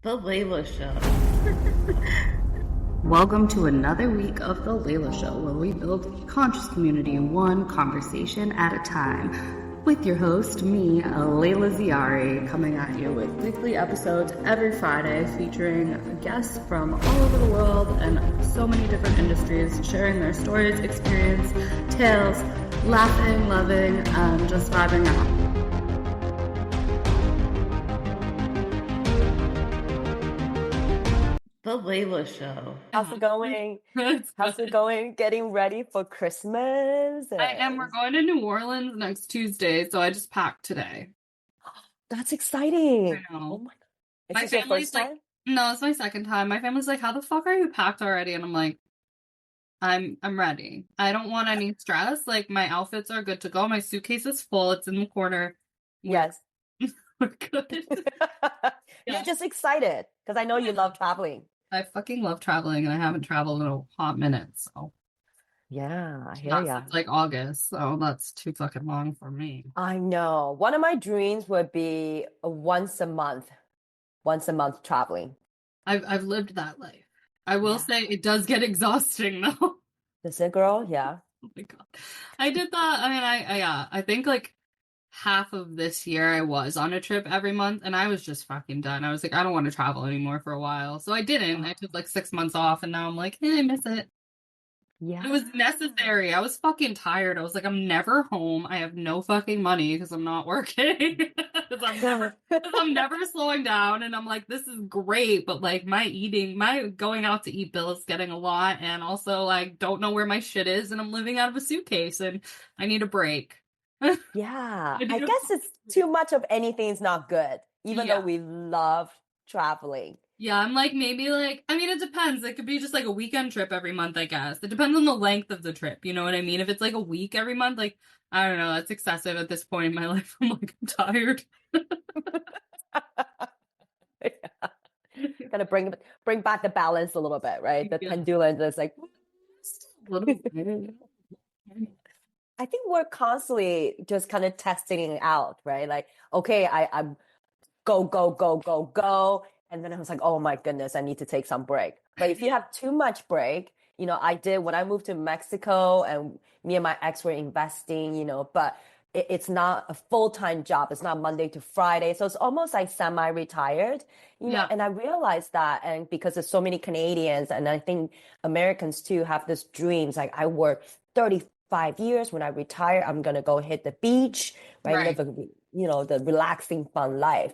The Layla Show. Welcome to another week of The Layla Show, where we build a conscious community one conversation at a time. With your host, me, Layla Ziari, coming at you with weekly episodes every Friday featuring guests from all over the world and so many different industries, sharing their stories, experience, tales, laughing, loving, and just vibing out. The Layla Show. How's it going? How's it going? Getting ready for Christmas? I am. We're going to New Orleans next Tuesday, so I just packed today. That's exciting. I know. Oh my God. Is My this your family's first like, time? no, it's my second time. My family's like, how the fuck are you packed already? And I'm like, I'm ready. I don't want any stress. Like, my outfits are good to go. My suitcase is full. It's in the corner. Yes. We're good. You're Yeah. just excited because I know you love traveling. I fucking love traveling, and I haven't traveled in a hot minute, so Yeah, I hear not ya. since like August. So that's too fucking long for me. I know. One of my dreams would be once a month traveling. I've lived that life. I will Yeah. say it does get exhausting though. Is it, girl? Yeah. Oh my God. I did that. I mean, yeah, I think like half of this year I was on a trip every month and I was just fucking done. I was like, I don't want to travel anymore for a while. So I didn't. I took like 6 months off and now I'm like, I miss it. Yeah. It was necessary. I was fucking tired. I was like, I'm never home. I have no fucking money because I'm not working. Because I'm never slowing down. And I'm like, this is great. But like my going out to eat bill is getting a lot. And also like, don't know where my shit is. And I'm living out of a suitcase and I need a break. Yeah. I I need a guess it's too much of anything is not good, even though Yeah. we love traveling. Yeah, I'm like maybe like I mean it depends. It could be just like a weekend trip every month, I guess. It depends on the length of the trip, you know what I mean? If it's like a week every month, like I don't know, that's excessive at this point in my life. I'm like I'm tired. Yeah. Gotta bring back the balance a little bit, right? The Yeah. pendulum is like A little bit. I think we're constantly just kind of testing it out, right? Like, okay, I'm go, go, go, go, go. And then I was like, oh my goodness, I need to take some break. But if you have too much break, I did when I moved to Mexico and me and my ex were investing, but it's not a full-time job. It's not Monday to Friday. So it's almost like semi-retired, Yeah. and I realized that. And because there's so many Canadians and I think Americans too have this dreams, like I work 35 years. When I retire, I'm going to go hit the beach, right? Right. Live the relaxing, fun life.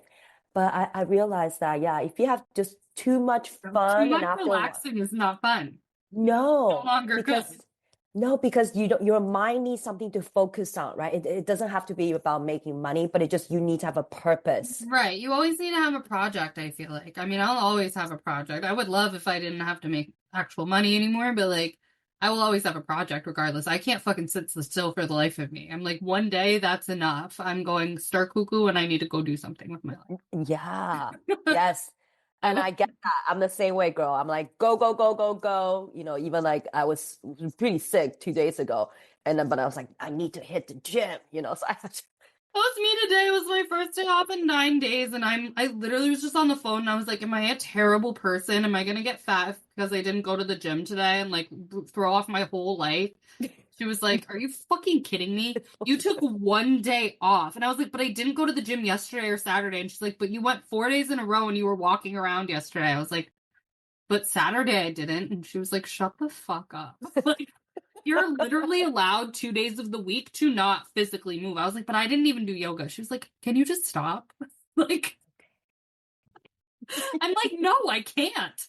But I realized that, yeah, if you have just too much Too fun and much after a while, relaxing is not fun. No no, longer good. because you don't, your mind needs something to focus on, right? It doesn't have to be about making money, but you need to have a purpose. Right. You always need to have a project, I feel like. I mean, I'll always have a project. I would love if I didn't have to make actual money anymore, but like I will always have a project regardless. I can't fucking sit still for the life of me. I'm like, one day that's enough. I'm going stir cuckoo and I need to go do something with my Yeah, life. yes. And I get that. I'm the same way, girl. I'm like, go, go, go, go, go. Even like I was pretty sick 2 days ago. And then, but I was like, I need to hit the gym, so I had to. That was me today. It was my first day off in 9 days, and I literally was just on the phone and I was like, am I a terrible person? Am I gonna get fat because I didn't go to the gym today and like throw off my whole life? She was like, are you fucking kidding me? You took one day off. And I was like, but I didn't go to the gym yesterday or Saturday. And she's like, but you went 4 days in a row and you were walking around yesterday. I was like, but Saturday I didn't. And she was like, shut the fuck up. Like, you're literally allowed 2 days of the week to not physically move. I was like, but I didn't even do yoga. She was like, can you just stop? Like, I'm like, no, I can't.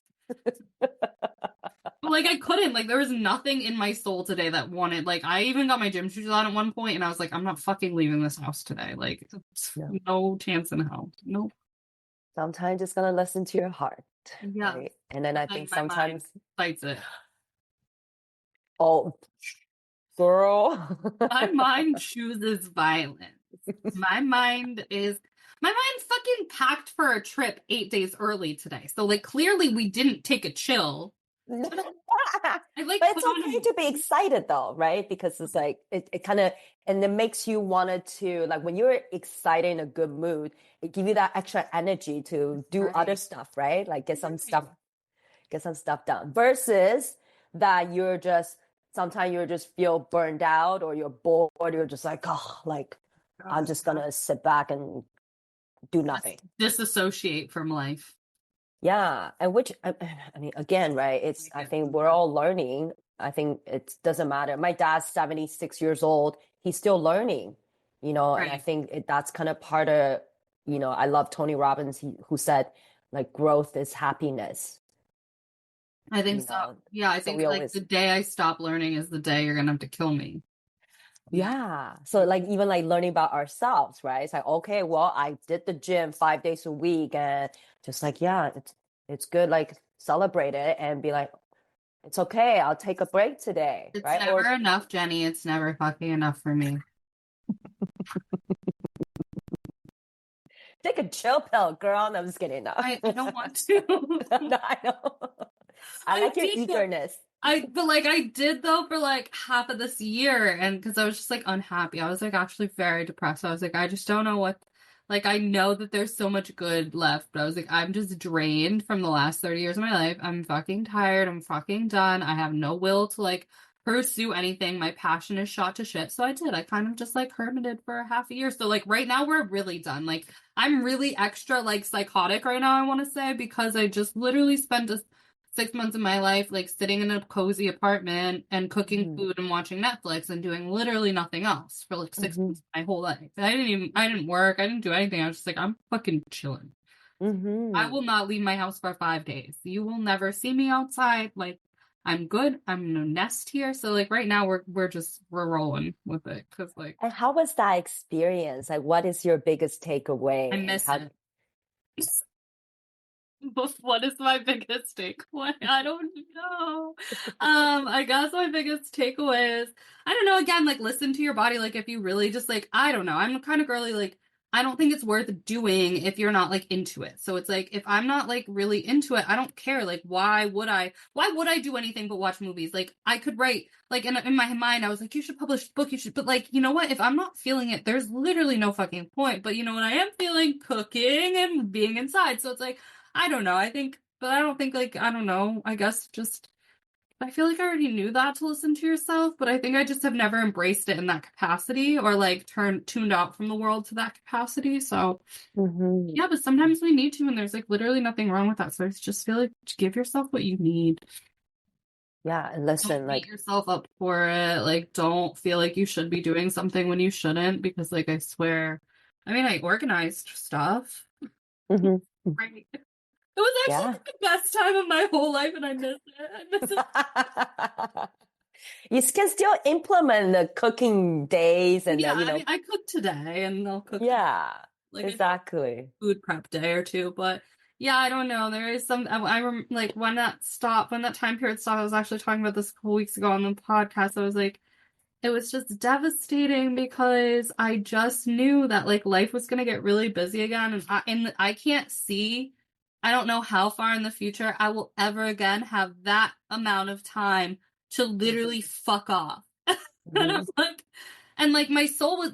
But like, I couldn't. Like, there was nothing in my soul today that wanted. Like, I even got my gym shoes on at one point, and I was like, I'm not fucking leaving this house today. Like, no chance in hell. Nope. Sometimes just gonna listen to your heart. Yeah. Right? And then I think my mind sometimes fights it. Oh, girl. My mind chooses violence. My mind fucking packed for a trip 8 days early today. So like clearly we didn't take a chill. I like But it's put on okay to be excited though, right? Because it's like it kind of and it makes you wanted to like when you're excited in a good mood, it gives you that extra energy to do other Right. stuff, right? Like get some Right. stuff done. Versus that you're just sometimes you just feel burned out or you're bored, you're just like, oh, like I'm just gonna sit back and do nothing. Disassociate from life. Yeah, and which I mean, again, right? It's I think we're all learning. I think it doesn't matter. My dad's 76 years old. He's still learning, and I Right. think that's kind of part of, I love Tony Robbins who said like growth is happiness. I think You so. know, Yeah, I so think we like always the day I stop learning is the day you're gonna have to kill me. yeah. So like even like learning about ourselves, right? It's like, okay, well, I did the gym 5 days a week and just like, yeah, it's good, like celebrate it and be like, it's okay, I'll take a break today, It's right? never Or enough, Jenny. It's never fucking enough for me. take a chill pill, girl. No, I'm just kidding. No. I don't want to. No, I know. I I like your did though. eagerness. But like I did though for like half of this year, and because I was just like unhappy. I was like actually very depressed. I was like, I just don't know what. Like I know that there's so much good left, but I was like, I'm just drained from the last 30 years of my life. I'm fucking tired. I'm fucking done. I have no will to like pursue anything. My passion is shot to shit. So I did. I kind of just like hermited for a half a year. So like right now we're really done. Like I'm really extra like psychotic right now, I want to say, because I just literally spent 6 months of my life like sitting in a cozy apartment and cooking Mhm. food and watching Netflix and doing literally nothing else for like 6 months Mhm. of my whole life. I didn't work, I didn't do anything. I was just like, I'm fucking chilling. I will Mhm. not leave my house for 5 days. You will never see me outside. Like I'm good. I'm no nest here. So like right now we're rolling with it because like And how was that experience? Like, what is your biggest I takeaway? And miss how? it. What is my biggest takeaway? I don't know. I guess my biggest takeaway is, I don't know, again, like listen to your body. Like if you really just like, I don't know. I'm the kind of girly, like, I don't think it's worth doing if you're not like into it. So it's like if I'm not like really into it, I don't care. Like why would I do anything but watch movies? Like I could write like in my mind, I was like, you should publish a book, you should, but like, you know what? If I'm not feeling it, there's literally no fucking point. But you know what I am feeling? Cooking and being inside. So it's like I don't know. But I don't think like, I don't know. I guess just, I feel like I already knew that to listen to yourself, but I think I just have never embraced it in that capacity or like tuned out from the world to that capacity. So Mhm. yeah, but sometimes we need to, and there's like literally nothing wrong with that. So I just feel like give yourself what you need. Yeah, and Don't listen, beat like, yourself up for it. Like, don't feel like you should be doing something when you shouldn't, because like I swear, I mean, I organized stuff. mhm. Right. It was actually Yeah. like, the best time of my whole life, and I miss it. I miss it. You can still implement the cooking days and Yeah, I mean, I cooked today, and I'll cook yeah, like I exactly. food prep day or two. But yeah, I don't know. There is some. Like when that stopped, when that time period stopped. I was actually talking about this a couple weeks ago on the podcast. I was like, it was just devastating because I just knew that like life was gonna get really busy again, and I can't see. I don't know how far in the future I will ever again have that amount of time to literally fuck off. And I'm Mhm. like, and like my soul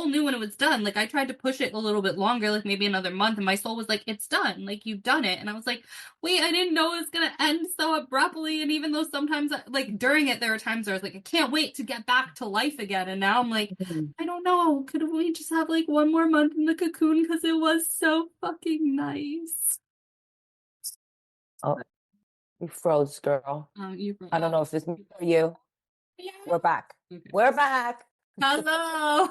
knew when it was done. Like I tried to push it a little bit longer, like maybe another month, and my soul was like, it's done. Like you've done it. And I was like, wait, I didn't know it was gonna end so abruptly. And even though sometimes like during it, there were times where I was like, I can't wait to get back to life again. And now I'm like, Mhm. I don't know. Could we just have like one more month in the cocoon? Because it was so fucking nice. Oh, you froze, girl. You I don't know if it's me or you. yeah. We're back. Okay. We're back. Hello.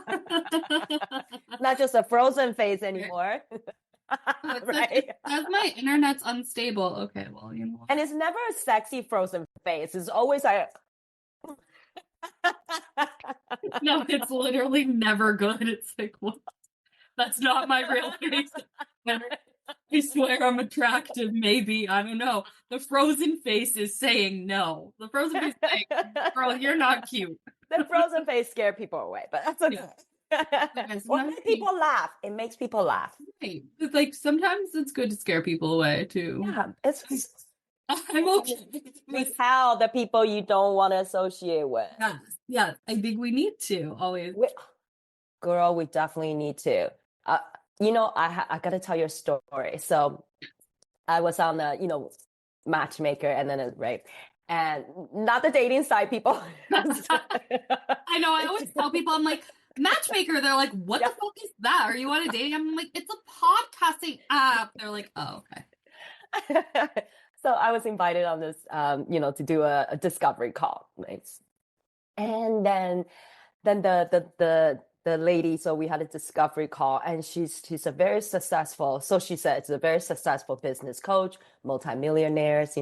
Not just a frozen face anymore. Oh, it Right? says my internet's unstable. Okay, well, you know what? And it's never a sexy frozen face. It's always like No, it's literally never good. It's like, what? That's not my real face. I swear I'm attractive, maybe. I don't know. The frozen face is saying no. The frozen face is saying, girl, you're not cute. the frozen face scare people away, but that's okay. Yeah, Or sometimes make people laugh. It makes people laugh. right. It's like sometimes it's good to scare people away too. Yeah, it's I'm okay. Repel the people you don't want to associate with. Yes, I think we need to always. Girl, we definitely need to. I got to tell you a story. So I was on a, matchmaker and then, right. And not the dating site, people. I know. I always tell people, I'm like, matchmaker. They're like, what the fuck is that? Are you on a dating? I'm like, it's a podcasting app. They're like, oh, okay. So I was invited on this, to do a discovery call, right? And then the lady, so we had a discovery call, and she's a very successful, so she said, it's a very successful business coach, multimillionaires,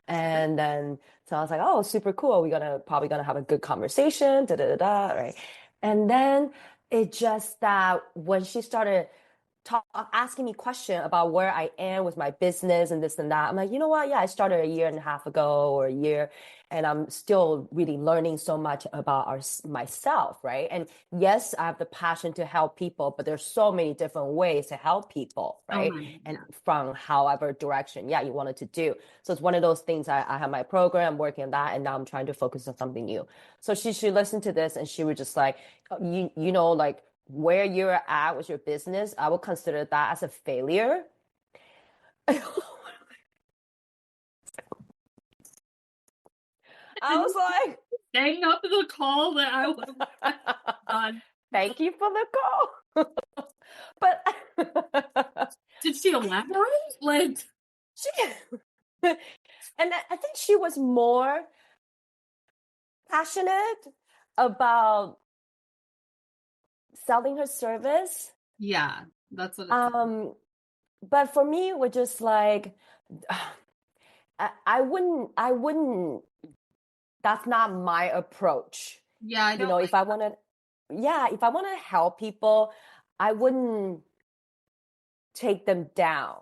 and then so I was like, oh, super cool. We're probably gonna have a good conversation, right? And then it just that when she started asking me question about where I am with my business and this and that. I'm like, you know what? Yeah, I started a year and a half ago or a year, and I'm still really learning so much about myself, right? And yes, I have the passion to help people, but there's so many different ways to help people, right? And from however direction, you wanted to do. So it's one of those things. I have my program, I'm working on that, and now I'm trying to focus on something new. So she listened to this, and she was just like, like, where you're at with your business, I would consider that as a failure. I was like, hang up the call that I would have done. Thank you for the call. But did she elaborate? Like and I think she was more passionate about selling her service. Yeah, that's what it's but for me, we're just like, I wouldn't, that's not my approach. Yeah, I don't if I want to help people, I wouldn't take them down,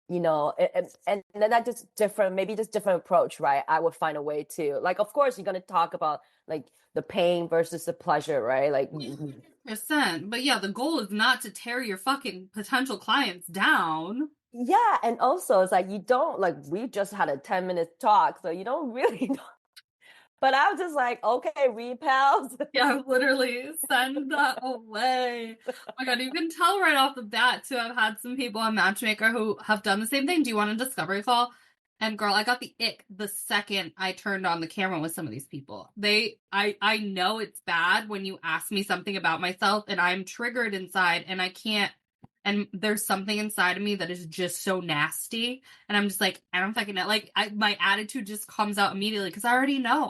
and then that just different, maybe just different approach, right? I would find a way to, like, of course, you're going to talk about like the pain versus the pleasure, right? Like, 100%. But yeah, the goal is not to tear your fucking potential clients down. Yeah, and also it's like, you don't, like, we just had a 10-minute talk, so you don't really know. But I was just like, okay, repels. Yeah, literally send that away. Oh my god, you can tell right off the bat too. I've had some people on Matchmaker who have done the same thing. Do you want a discovery call? And girl, I got the ick the second I turned on the camera with some of these people. I know it's bad when you ask me something about myself and I'm triggered inside and I can't, and there's something inside of me that is just so nasty, and I'm just like, I don't fucking know. Like, my attitude just comes out immediately because I already know.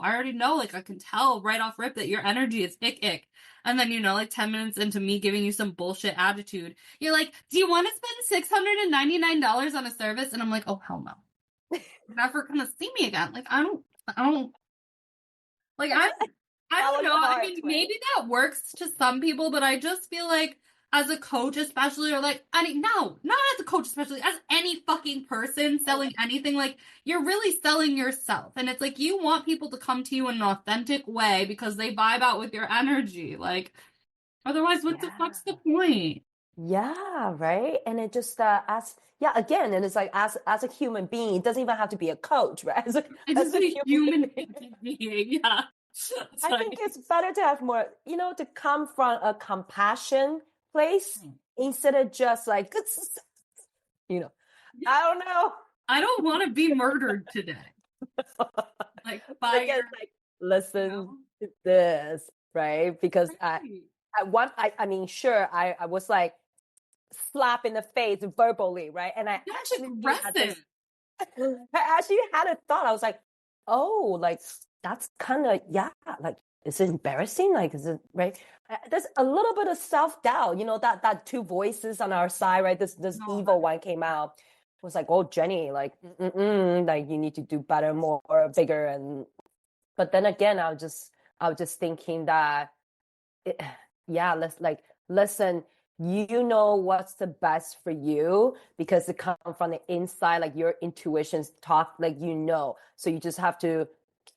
Like, I can tell right off rip that your energy is ick. And then, like 10 minutes into me giving you some bullshit attitude, you're like, do you want to spend $699 on a service? And I'm like, oh, hell no. You're never gonna see me again. Like, I don't like, I don't know. I mean, maybe that works to some people, but I just feel like as a coach, especially, or like, no, not as a coach, especially, as any fucking person selling anything, like, you're really selling yourself. And it's like, you want people to come to you in an authentic way because they vibe out with your energy. Like, otherwise, what the fuck's the point? Yeah, right. And it just again, and it's like, as a human being, it doesn't even have to be a coach, right? As a human being, yeah. I think it's better to have more, to come from a compassion place instead of just like, I don't know. I don't want to be murdered today. Like, fire. Like, listen to this, right? Because I was like slap in the face verbally, right? And I actually had a thought. I was like, oh, like, that's kind of, like, is it embarrassing? Like, is it right? There's a little bit of self-doubt, that two voices on our side, right? This evil one came out. It was like, oh, Jenny, like, like, you need to do better, more, bigger. But then again, I was just thinking that, let's, like, listen, you know what's the best for you because it comes from the inside, like your intuitions talk, like, so you just have to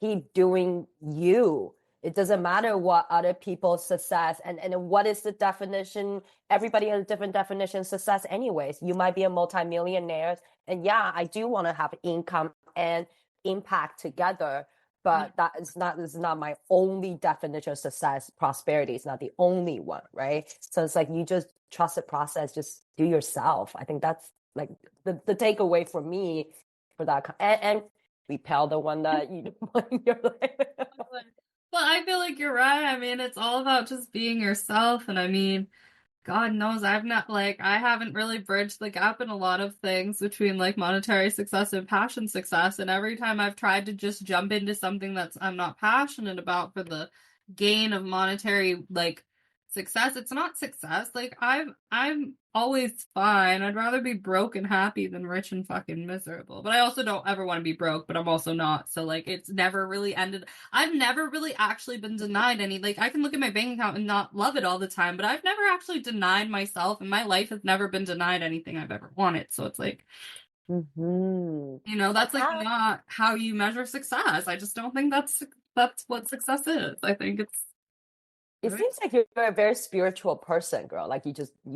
keep doing you. It doesn't matter what other people's success and what is the definition. Everybody has a different definition of success anyways. You might be a multimillionaire, and I do want to have income and impact together. But that is not, this is not my only definition of success. Prosperity is not the only one, right? So it's like, you just trust the process, just do yourself. I think that's like the takeaway for me for that. And repel the one that you don't want in your life. Well, I feel like you're right. I mean, it's all about just being yourself. And I mean, God knows I haven't really bridged the gap in a lot of things between like monetary success and passion success. And every time I've tried to just jump into something I'm not passionate about for the gain of monetary like success, it's not success. Like I'm always fine. I'd rather be broke and happy than rich and fucking miserable. But I also don't ever want to be broke, but I'm also not. So like it's never really ended. I've never really actually been denied any, like I can look at my bank account and not love it all the time, but I've never actually denied myself, and my life has never been denied anything I've ever wanted. So it's like, that's like not how you measure success. I just don't think that's what success is. I think it seems like you're a very spiritual person, girl. Like you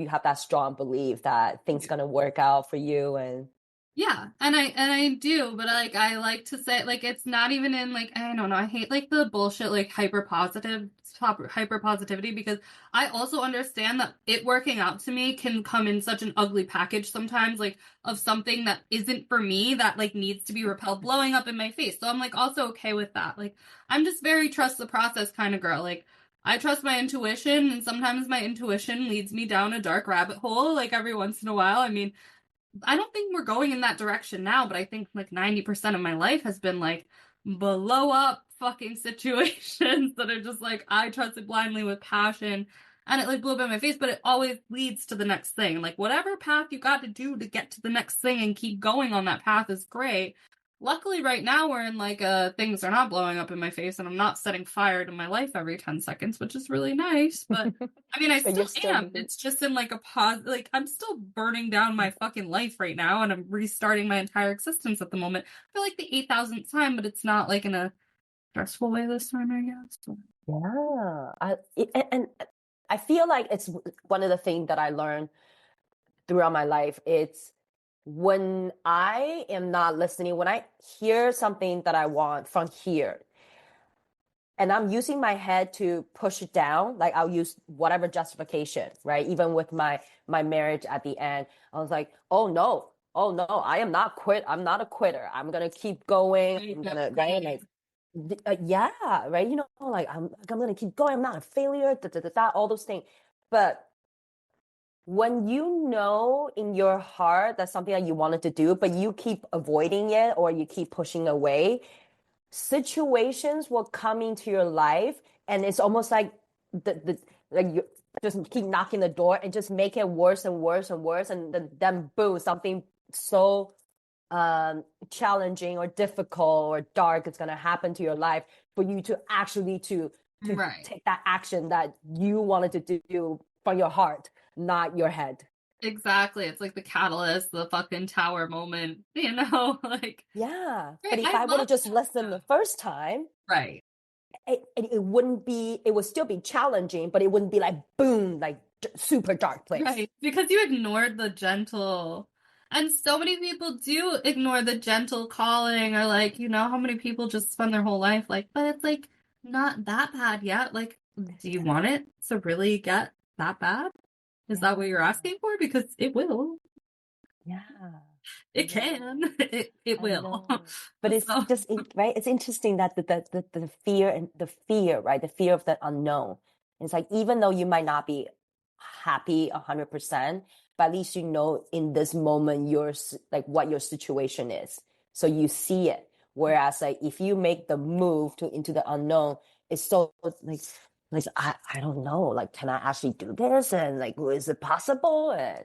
have that strong belief that things gonna work out for you. And yeah, and I do, but like I like to say, like, it's not even in like, I don't know, I hate like the bullshit like hyper positivity, because I also understand that it working out to me can come in such an ugly package sometimes, like of something that isn't for me, that like needs to be repelled, blowing up in my face. So I'm like also okay with that. Like I'm just very trust the process kind of girl. Like I trust my intuition, and sometimes my intuition leads me down a dark rabbit hole, like every once in a while. I mean, I don't think we're going in that direction now, but I think like 90% of my life has been like blow up fucking situations that are just like I trusted blindly with passion, and it like blew up in my face, but it always leads to the next thing. Like whatever path you got to do to get to the next thing and keep going on that path is great. Luckily right now we're in like things are not blowing up in my face, and I'm not setting fire to my life every 10 seconds, which is really nice. But I mean, I still am. It's just in like a pause. Like I'm still burning down my fucking life right now, and I'm restarting my entire existence at the moment. I feel like the 8,000th time, but it's not like in a stressful way this time, I guess. Yeah, and I feel like it's one of the things that I learned throughout my life. It's when I am not listening, when I hear something that I want from here, and I'm using my head to push it down, like I'll use whatever justification, right? Even with my marriage at the end, I was like, oh no, I am not quit. I'm not a quitter. I'm gonna keep going. I'm gonna, right? Like, yeah, right. Like I'm gonna keep going. I'm not a failure. All those things. But when you know in your heart that's something that you wanted to do, but you keep avoiding it or you keep pushing away, situations will come into your life, and it's almost like like you just keep knocking the door and just make it worse and worse and worse, and then boom, something so challenging or difficult or dark is going to happen to your life for you to actually to Right. take that action that you wanted to do from your heart, not your head. Exactly. It's like the catalyst, the fucking tower moment, like. Yeah. Right, But if I would have just listened the first time, right, it wouldn't be, it would still be challenging, but it wouldn't be like boom, like super dark place. right, because you ignored the gentle. And so many people do ignore the gentle calling, or like, how many people just spend their whole life like, but it's like not that bad yet. Like, do you want it to really get that bad? Is that what you're asking for? Because it will. Yeah. It can. It will. But it's just right. It's interesting that the fear and the fear, right? The fear of the unknown. It's like, even though you might not be happy 100%, but at least in this moment you're like what your situation is, so you see it. Whereas like if you make the move into the unknown, it's so like I don't know, like, can I actually do this, and like, is it possible? And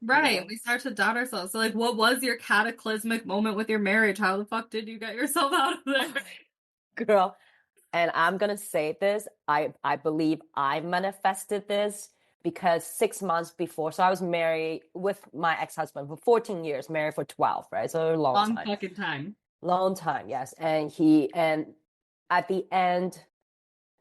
right, we start to doubt ourselves. So like, what was your cataclysmic moment with your marriage? How the fuck did you get yourself out of there? Girl, and I'm gonna say this, I believe I manifested this, because 6 months before, so I was married with my ex-husband for 14 years, married for 12, right? So a long time. Fucking time. Long time, yes. And at the end,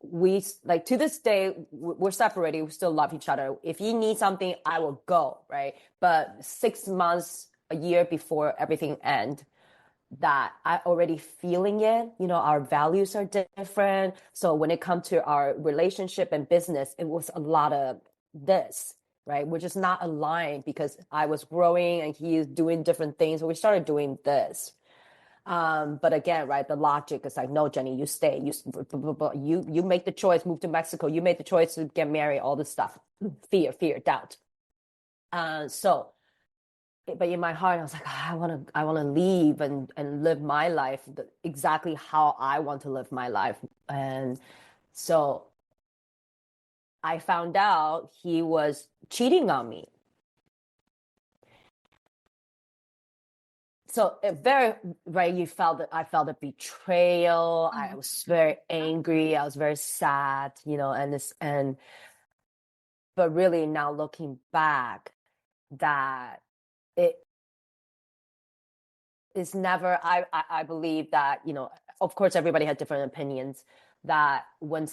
we, like, to this day, we're separated, we still love each other. If he needs something, I will go, right? But 6 months, a year before everything end, that I already feeling it. You know, our values are different. So when it comes to our relationship and business, it was a lot of this, right? We're just not aligned because I was growing and he is doing different things. So we started doing this. But again, right, the logic is like, no, Jenny, you stay. You make the choice, move to Mexico. You made the choice to get married, all this stuff. Fear, doubt. So but in my heart, I was like, I want to leave and live my life exactly how I want to live my life. And so I found out he was cheating on me. So very, right, I felt a betrayal. I was very angry. I was very sad, you know, but really now looking back, that it is never, I believe that, you know, of course everybody has different opinions, that when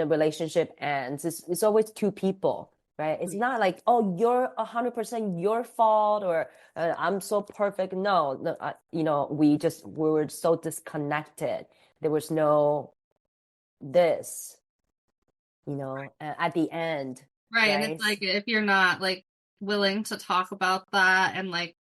a relationship ends, it's always two people, right? It's not like, oh, you're 100% your fault, or I'm so perfect. No, you know, we were so disconnected. There was no this, you know, at the end, Right, and right? it's like if you're not like willing to talk about that and like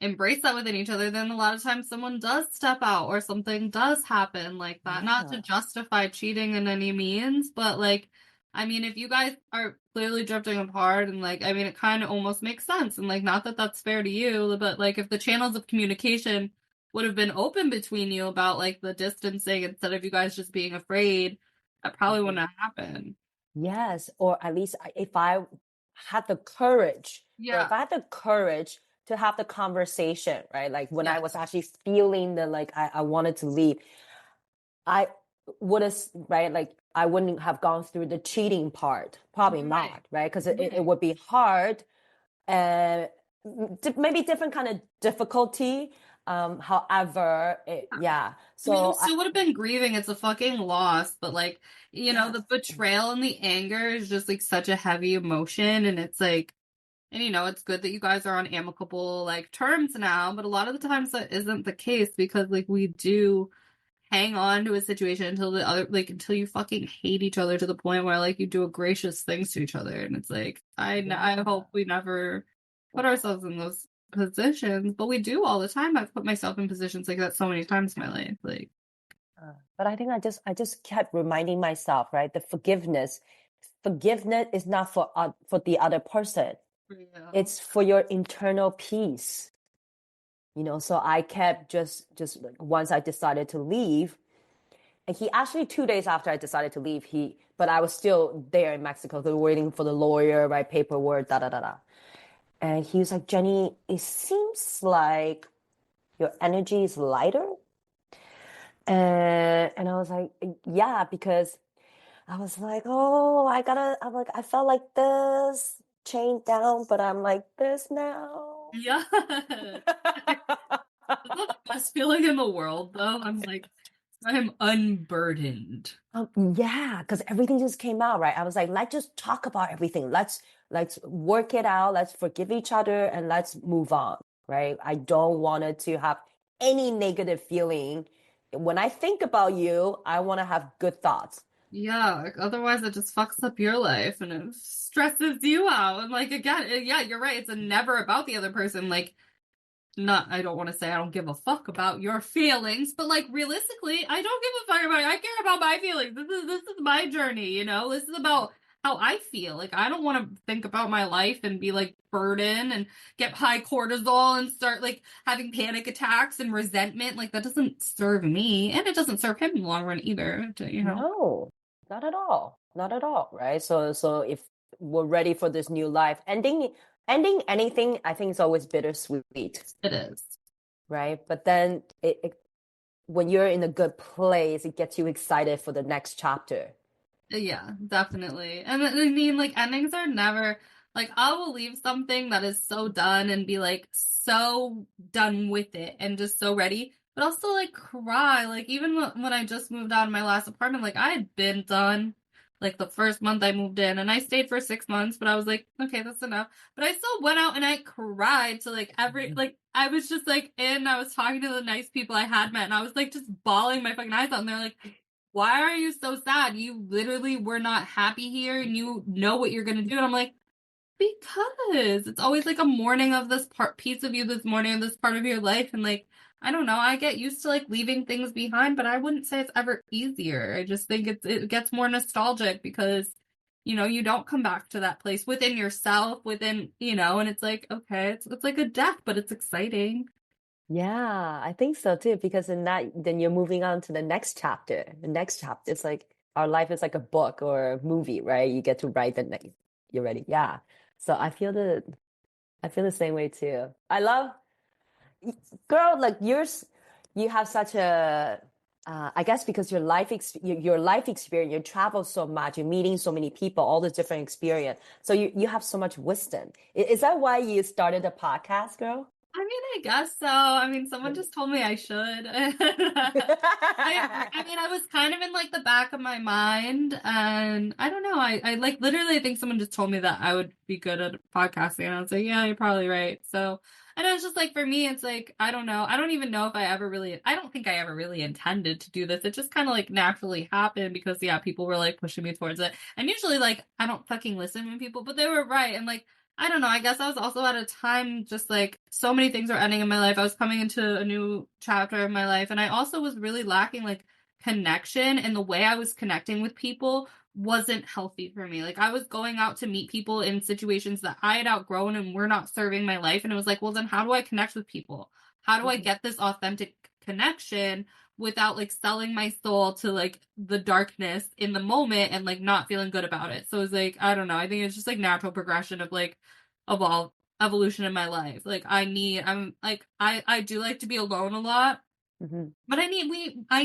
embrace that within each other, then a lot of times someone does step out or something does happen like that. Not to Yeah. justify cheating in any means, but like, I mean, if you guys are clearly drifting apart and like, I mean, it kind of almost makes sense. And like, not that that's fair to you, but like, if the channels of communication would have been open between you about like the distancing instead of you guys just being afraid, that probably Mhm. wouldn't have happened. Yes, or at least if I had the courage, or Yeah. if I had the courage to have the conversation, right? Like when I Yeah. was actually feeling the like I wanted to leave, I would have, right? Like I wouldn't have gone through the cheating part, probably Right. not, right? Because it Right. would be hard, and maybe different kind of difficulty. However, yeah. I mean, you So still would have been grieving. It's a fucking loss, but like, you know, yes, the betrayal and the anger is just like such a heavy emotion. And it's like, and you know, it's good that you guys are on amicable like terms now, but a lot of the times that isn't the case because like we do hang on to a situation until the other, like, until you fucking hate each other to the point where like you do gracious things to each other. And it's like, I yeah. hope we never put ourselves in those positions, but we do all the time. I've put myself in positions like that so many times in my life. Like, But I think I just kept reminding myself, right? The forgiveness is not for the other person. for you. It's for your internal peace. You know, so I kept just like once I decided to leave, and he actually 2 days after I decided to leave, but I was still there in Mexico, so waiting for the lawyer, right? Paperwork, da da da da. And he was like, Jenny, it seems like your energy is lighter. And I was like, yeah, because I was like, oh, I'm like, I felt like this, chained down, but I'm like this now. Yeah. That's not the best feeling in the world, though. I'm like, I'm unburdened. Yeah, because everything just came out, right? I was like, let's just talk about everything. Let's work it out. Let's forgive each other and let's move on, right? I don't want it to have any negative feeling. When I think about you, I want to have good thoughts. Yeah, like otherwise it just fucks up your life and it stresses you out. And like again, yeah, you're right. It's never about the other person. Like not I don't want to say I don't give a fuck about your feelings, but like realistically, I don't give a fuck about it. I care about my feelings. This is my journey, you know? This is about how I feel. Like I don't want to think about my life and be like burdened and get high cortisol and start like having panic attacks and resentment. Like that doesn't serve me and it doesn't serve him in the long run either, you know. No, not at all. Not at all, right? So if we're ready for this new life, ending anything, I think it's always bittersweet, It is. right? But then when you're in a good place, it gets you excited for the next chapter. Yeah, definitely. And I mean, like, endings are never like I will leave something that is so done and be like so done with it and just so ready, but I'll still like cry. Like, even when I just moved out of my last apartment, like, I had been done. like the first month I moved in, and I stayed for 6 months, but I was like, okay, that's enough. But I still went out and I cried to like like I was just like I was talking to the nice people I had met, and I was like just bawling my fucking eyes out, and they're like, why are you so sad? You literally were not happy here, and you know what you're gonna do. And I'm like, because it's always like a mourning of this piece of you, this mourning of this part of your life. And like, I don't know, I get used to like leaving things behind, but I wouldn't say it's ever easier. I just think it gets more nostalgic because, you don't come back to that place within yourself, and it's like, okay, it's like a death, but it's exciting. Yeah, I think so too, because in that, then you're moving on to the next chapter. The next chapter, it's like our life is like a book or a movie, right? You get to write the next, you're ready. Yeah. So I feel the same way too. I love, girl, like you have such a, I guess because your life experience, you travel so much, you're meeting so many people, all the different experience. So you have so much wisdom. Is that why you started a podcast, girl? I mean, I guess so. I mean, someone just told me I should. I was kind of in like the back of my mind, and I don't know. I like literally I think someone just told me that I would be good at podcasting, and I was like, yeah, you're probably right. So, and it's just like for me, it's like I don't know. I don't even know if I don't think I ever really intended to do this. It just kind of like naturally happened because yeah, people were like pushing me towards it, and usually like I don't fucking listen when people, but they were right, and like. I don't know. I guess I was also at a time just like so many things were ending in my life. I was coming into a new chapter of my life, and I also was really lacking like connection, and the way I was connecting with people wasn't healthy for me. Like I was going out to meet people in situations that I had outgrown and were not serving my life, and it was like, well, then how do I connect with people? How do I get this authentic connection without like selling my soul to like the darkness in the moment and like not feeling good about it? So it's like, I don't know. I think it's just like natural progression of like evolve evolution in my life. Like I'm like I do like to be alone a lot. Mhm. But I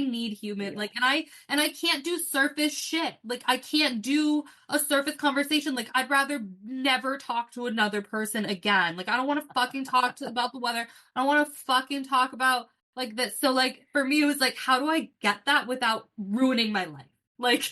need human like and I can't do surface shit. Like I can't do a surface conversation. Like I'd rather never talk to another person again. Like I don't want to fucking about the weather. I don't want to fucking talk about like this. So like for me it was like how do I get that without ruining my life? Like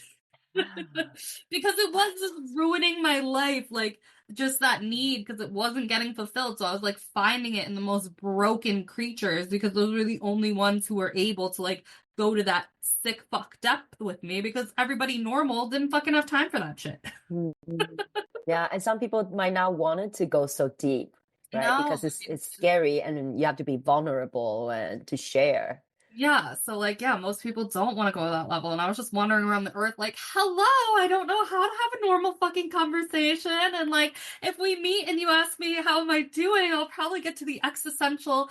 because it was just ruining my life. Like just that need because it wasn't getting fulfilled. So I was like finding it in the most broken creatures because those were the only ones who were able to like go to that sick fuck depth with me because everybody normal didn't fucking have time for that shit. Mhm. Yeah, and some people might not want it to go so deep, right? No. Because it's scary and you have to be vulnerable and to share. Yeah, so like, yeah, most people don't want to go to that level. And I was just wandering around the earth like, hello, I don't know how to have a normal fucking conversation. And like, if we meet and you ask me how am I doing, I'll probably get to the existential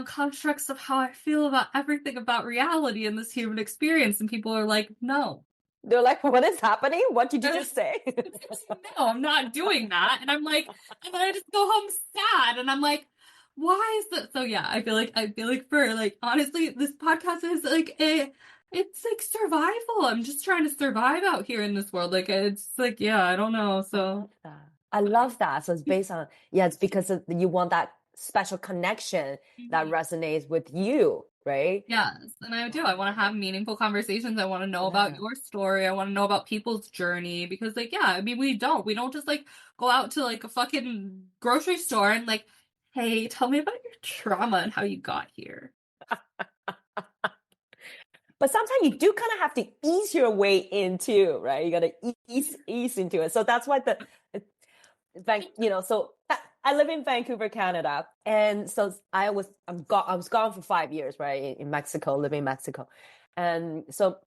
constructs of how I feel about everything about reality in this human experience. And people are like, no. They're like, what is happening? What did you just say? No, I'm not doing that. And I'm like, and then I just go home sad. And I'm like, why is that? So yeah, I feel like for like honestly, this podcast is like it's like survival. I'm just trying to survive out here in this world. Like it's like, yeah, I don't know. I So love that. I love that. So it's based on, yeah, it's because you want that special connection that mhm. resonates with you, right? Yes, and I do. I want to have meaningful conversations. I want to know about Yeah. your story. I want to know about people's journey because like, yeah, I mean, we don't just like go out to like a fucking grocery store and like, hey, tell me about your trauma and how you got here. But sometimes you do kind of have to ease your way into, right? You got to ease into it. So that's why so I live in Vancouver, Canada, and so I was gone for 5 years, right, in Mexico, living in Mexico, and so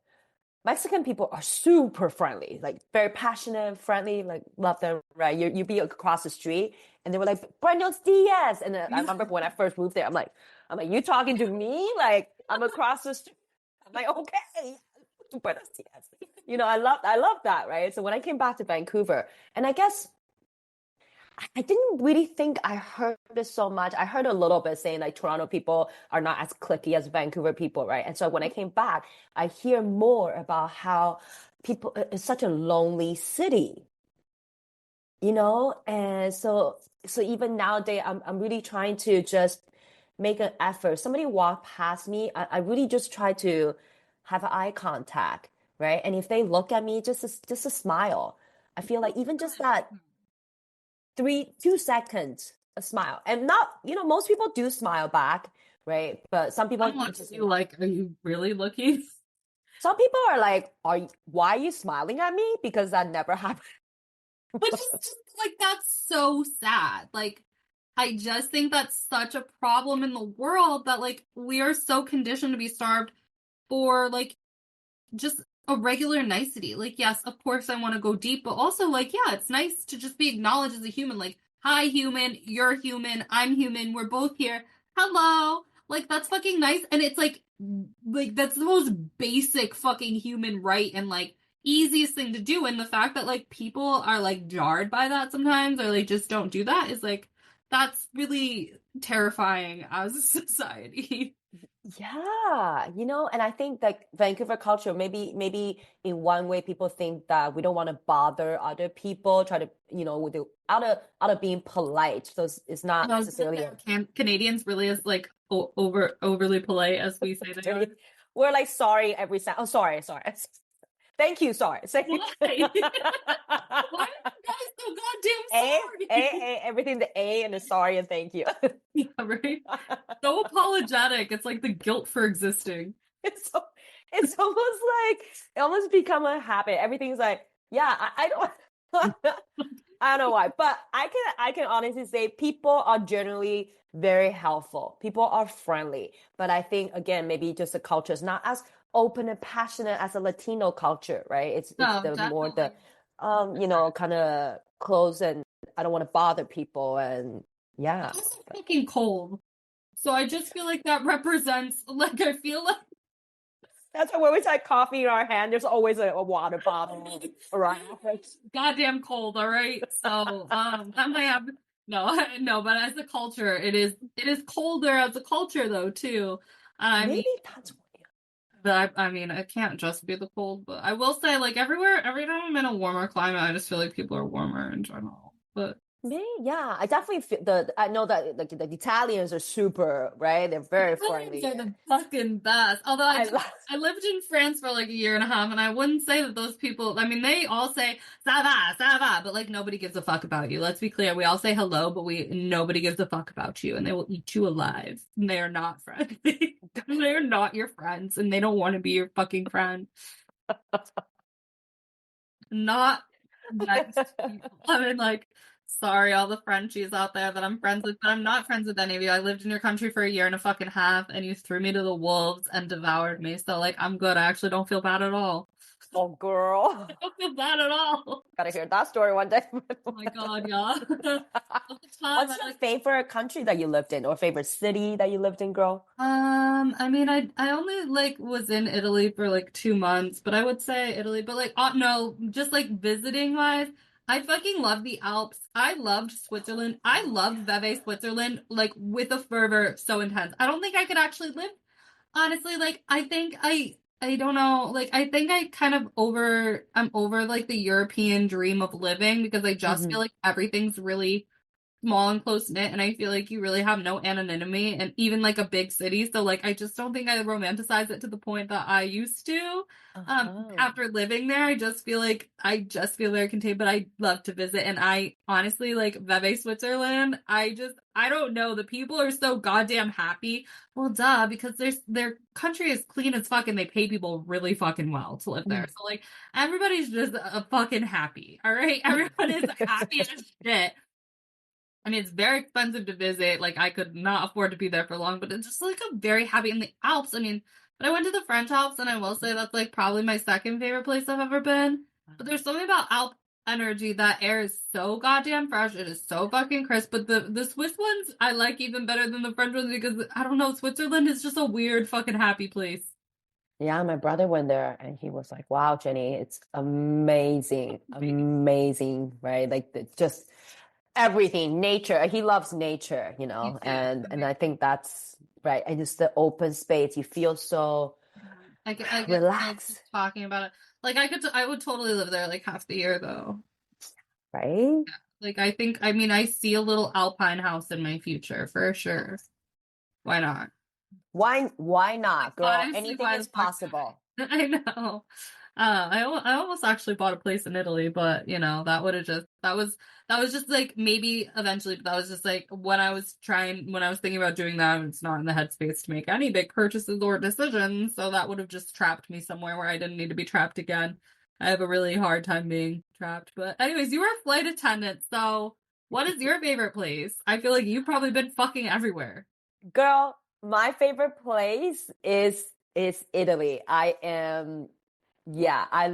Mexican people are super friendly, like very passionate, friendly, like love them, right? You be across the street, and they were like Buenos dias, and then I remember when I first moved there, I'm like, you talking to me? Like I'm across the street. I'm like, okay, Buenos dias. I love that, right? So when I came back to Vancouver, and I guess I didn't really think I heard this so much. I heard a little bit saying like Toronto people are not as clicky as Vancouver people, right? And so when I came back, I hear more about how it's such a lonely city, And so even nowadays, I'm really trying to just make an effort. Somebody walk past me, I really just try to have eye contact right? And if they look at me, just a smile, I feel like even just that 2 seconds, a smile, and not, most people do smile back, right? But some people I'm looking just at you like, are you really looking? some people are like, why are you smiling at me? Because that never happened. Which is just like, that's so sad. Like, I just think that's such a problem in the world that like we are so conditioned to be starved for like just a regular nicety. Like, yes, of course I want to go deep, but also like, yeah, it's nice to just be acknowledged as a human. Like, hi, human, you're human, I'm human, we're both here. Hello. Like, that's fucking nice. And it's like that's the most basic fucking human right and like easiest thing to do. And the fact that like people are like jarred by that sometimes or like just don't do that is like, that's really terrifying as a society. Yeah, and I think like Vancouver culture, maybe in one way people think that we don't want to bother other people, try to, out of being polite. So it's not necessarily Canadians really is like overly polite as we say they are. we're like sorry every time. Oh, sorry. Thank you, sorry. Why? Why are you guys so goddamn sorry? Everything the A and the sorry and thank you. Yeah, right? So apologetic. It's like the guilt for existing. It's almost like it almost become a habit. Everything's like, yeah, I don't I don't know why, but I can honestly say people are generally very helpful. People are friendly, but I think again maybe just the culture is not as open and passionate as a Latino culture, right? It's No, the more the definitely. kind of close and I don't want to bother people and yeah. It's also fucking cold. So I just feel like that represents, like, I feel like That's why when we take coffee in our hand, there's always a water bottle around. goddamn cold, all right? So, that might have, no, but as a culture, it is colder as a culture, though, too. I mean, Maybe that's but I mean, it can't just be the cold, but I will say, like, everywhere, every time I'm in a warmer climate, I just feel like people are warmer in general. But me, yeah. I definitely feel I know that like the Italians are super, right? They're very Italians friendly. are the fucking best. Although I love I lived in France for like a year and a half, and I wouldn't say that those people. I mean, they all say ça va," but like nobody gives a fuck about you. Let's be clear. We all say hello, but nobody gives a fuck about you, and they will eat you alive. And they are not friendly. They are not your friends, and they don't want to be your fucking friend. Not nice people. I mean, like, sorry, all the Frenchies out there that I'm friends with, but I'm not friends with any of you. I lived in your country for a year and a fucking half, and you threw me to the wolves and devoured me. So, like, I'm good. I actually don't feel bad at all. Oh, girl. I don't feel bad at all. Gotta hear that story one day. Oh my god, yeah. At the time, What's your favorite country that you lived in, or favorite city that you lived in, girl? I mean, I only like was in Italy for like 2 months, but I would say Italy, but like, no, just like visiting wise, I fucking love the Alps. I loved Switzerland. I loved Vevey, Switzerland, like with a fervor so intense. I don't think I could actually live, honestly. Like, I think I don't know, like, I think I kind of I'm over like the European dream of living because I just feel Hmm. like everything's really small and close knit, and I feel like you really have no anonymity, and even like a big city. So like I just don't think I romanticize it to the point that I used to. Uh-huh. After living there, I just feel very contained, but I love to visit, and I honestly like Vevey, Switzerland. I don't know. The people are so goddamn happy. Well, duh, because their country is clean as fuck, and they pay people really fucking well to live there. So like everybody's just fucking happy. All right, everyone is happy as shit. I mean, it's very expensive to visit. Like, I could not afford to be there for long, but it's just like I'm very happy in the Alps. I mean, but I went to the French Alps, and I will say that's like probably my second favorite place I've ever been. But there's something about Alp energy. That air is so goddamn fresh. It is so fucking crisp. But the Swiss ones I like even better than the French ones because I don't know, Switzerland is just a weird fucking happy place. Yeah, my brother went there and he was like, "Wow, Jenny, it's amazing, amazing, right? Like just everything, nature. He loves nature, Me too. and I think that's right. And it's the open space. You feel so I get chills relaxed, just talking about it. Like I would totally live there like half the year though. right? Like I mean I see a little alpine house in my future for sure. Why not? Why not, girl? Honestly, Anything why is the fuck possible. not? I know. I almost actually bought a place in Italy, but you know, that was just like maybe eventually, but that was just like when I was thinking about doing that, it's not in the headspace to make any big purchases or decisions, so that would have just trapped me somewhere where I didn't need to be trapped again. I have a really hard time being trapped. But anyways, you were a flight attendant, so what is your favorite place? I feel like you've probably been fucking everywhere. Girl, my favorite place is Italy. Yeah, I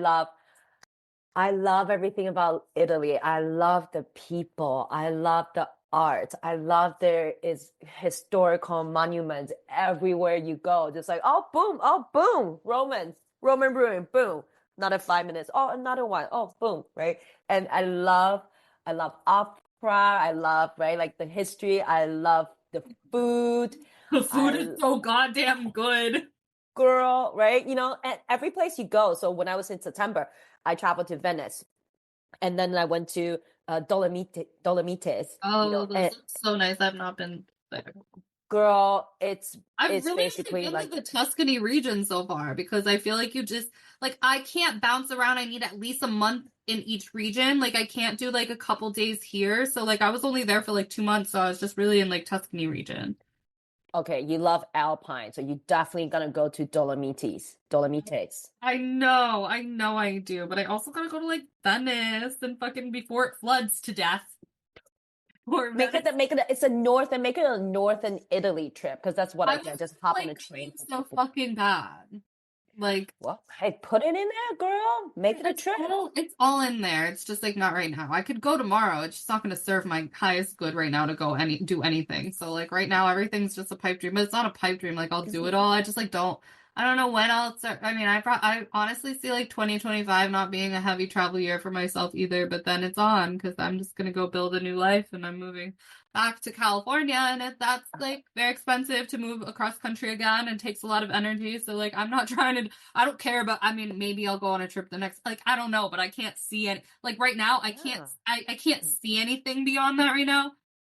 love everything about Italy. I love the people. I love the art. I love there is historical monuments everywhere you go. Just like, oh boom, Roman ruin, boom. Another 5 minutes. Oh, another one. Oh, boom, right? And I love opera. I love, right, like the history. I love the food. The food is I so goddamn good. girl, right? You know, and every place you go. So when I was in September, I traveled to Venice, and then I went to Dolomites. You Oh, know, those and look so nice. I've not been there. girl, I've it's really only basically been to like the Tuscany region so far because I feel like you just like I can't bounce around. I need at least a month in each region. Like I can't do like a couple days here. So like I was only there for like 2 months, so I was just really in like Tuscany region. okay, you love Alpine, so you definitely gonna go to Dolomites. I know I do, but I also gotta go to like Venice and fucking before it floods to death. Or Venice. It's a north and make it a northern Italy trip because that's what I I was did. Just just hop on like a train. trying so fucking bad. Like Well, hey, put it in there, girl. Make it a trip. It's all in there. It's just like not right now. I could go tomorrow. It's just not going to serve my highest good right now to go do anything. So like right now everything's just a pipe dream. But it's not a pipe dream. Like I'll do it all. I just like don't. I don't know when I'll start. I mean, I honestly see like 2025 not being a heavy travel year for myself either. But then it's on because I'm just gonna go build a new life and I'm moving back to California and that's like very expensive to move across country again and takes a lot of energy. So like I'm not trying to I don't care about I mean maybe I'll go on a trip the next like I don't know, but I can't see any like right now Yeah. I can't see anything beyond that right now.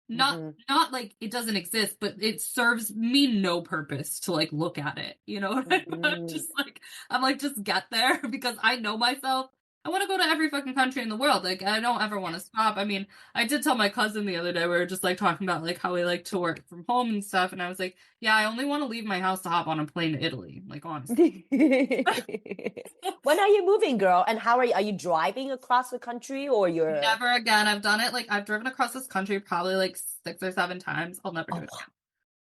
Not Hmm. not like it doesn't exist, but it serves me no purpose to like look at it. You know what I mean? Hmm. Just like I'm like just get there because I know myself. I want to go to every fucking country in the world. Like I don't ever want to stop. I mean, I did tell my cousin the other day, we were just like talking about like how we like to work from home and stuff, and I was like, yeah, I only want to leave my house to hop on a plane to Italy, like honestly. When are you moving, girl? And how are you? Are you driving across the country or you're? Never again. I've done it like I've driven across this country probably like 6 or 7 times. I'll never do Oh, it.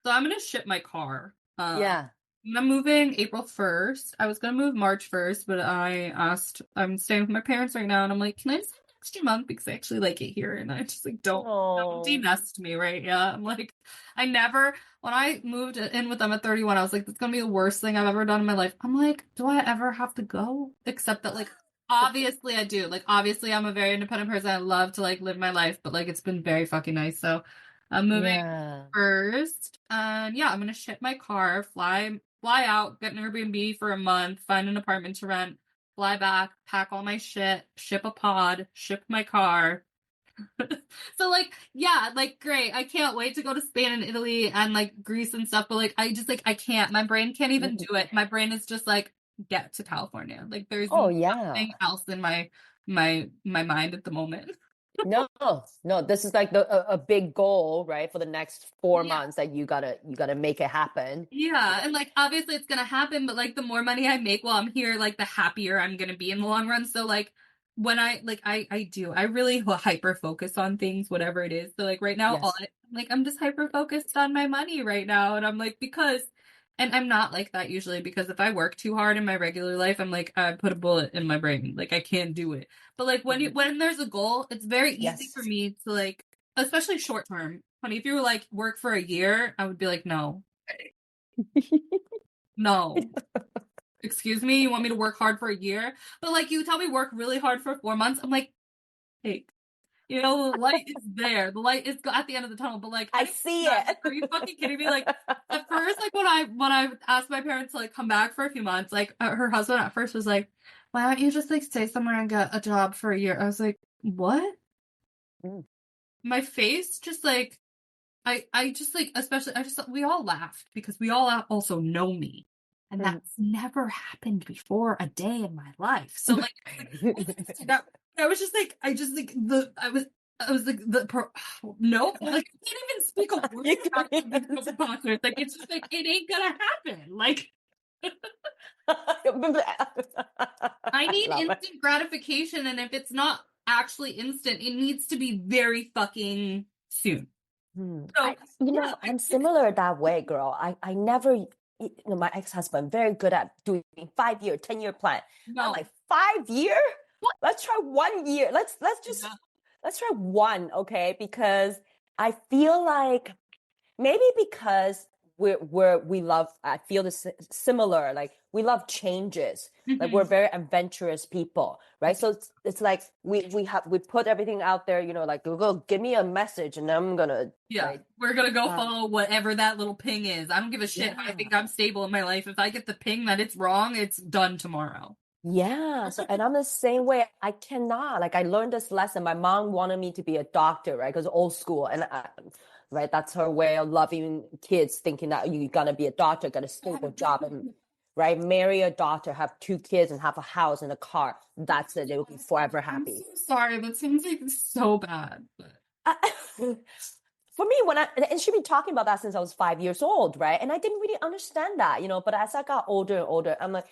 So I'm gonna ship my car. yeah. I'm moving April 1st. I was gonna move March 1st, but I'm staying with my parents right now, and I'm like, can I just have an extra month because I actually like it here, and I just like don't Oh. denest me, right? Yeah, I'm like, I never when I moved in with them at 31, I was like, that's gonna be the worst thing I've ever done in my life. I'm like, do I ever have to go? Except that like obviously I do. Like obviously I'm a very independent person. I love to like live my life, but like it's been very fucking nice. So I'm moving Yeah. first. And yeah, I'm gonna ship my car, fly out, get an Airbnb for a month, find an apartment to rent, fly back, pack all my shit, ship a pod, ship my car. So like, yeah, like great. I can't wait to go to Spain and Italy and like Greece and stuff, but like I just like I can't. My brain can't even do it. My brain is just like get to California. Like there's Oh, yeah. nothing else in my mind at the moment. No, no, this is like a big goal, right? For the next four Yeah. months that you gotta make it happen. Yeah, and like obviously it's gonna happen, but like the more money I make while I'm here, like the happier I'm gonna be in the long run. So like when I really hyper focus on things, whatever it is. So like right now, Yes. I'm just hyper focused on my money right now, and I'm like and I'm not like that usually because if I work too hard in my regular life, I'm like I put a bullet in my brain, like I can't do it. But like Mhm. when there's a goal, it's very easy for Yes. me to like, especially short term. Honey, if you were like work for a year, I would be like no. No. Excuse me, you want me to work hard for a year? But like you tell me work really hard for 4 months, I'm like, hey, you know, the light is there. The light is at the end of the tunnel. But like, I I don't see that. it. Are you fucking kidding me? Like at first, like when I asked my parents to like come back for a few months, like her husband at first was like, why don't you just like stay somewhere and get a job for a year? I was like, what? Mm. My face just like I just like especially I just we all laughed because we all also know me. And that's never happened before a day in my life. So like, I was just like, I was like no, like I can't even speak a word about the concert. Like it's just like it ain't gonna happen. Like I need instant gratification, and if it's not actually instant, it needs to be very fucking soon. So I'm similar that way, girl. I never, my ex-husband, very good at doing 5-year, 10-year plan. no. I'm like, 5 year? What? Let's try 1 year. Let's try one, okay? Because I feel like maybe because we love, I feel this similar, like we love changes. Like we're very adventurous people, right? So it's like we put everything out there, like Google, give me a message and I'm gonna we're gonna go follow whatever that little ping is. I don't give a shit. I think I'm stable in my life. If I get the ping that it's wrong, it's done tomorrow. Yeah. So, and I'm the same way. I cannot, like, I learned this lesson. My mom wanted me to be a doctor, right? Because old school. And right, that's her way of loving kids, thinking that you're gonna be a doctor, get a stable job, and right, marry a doctor, have 2 kids, and have a house and a car. That's it. They will be forever happy. I'm so sorry. That seems like so bad. But... For me, and she's been talking about that since I was 5 years old, right? And I didn't really understand that, but as I got older and older, I'm like,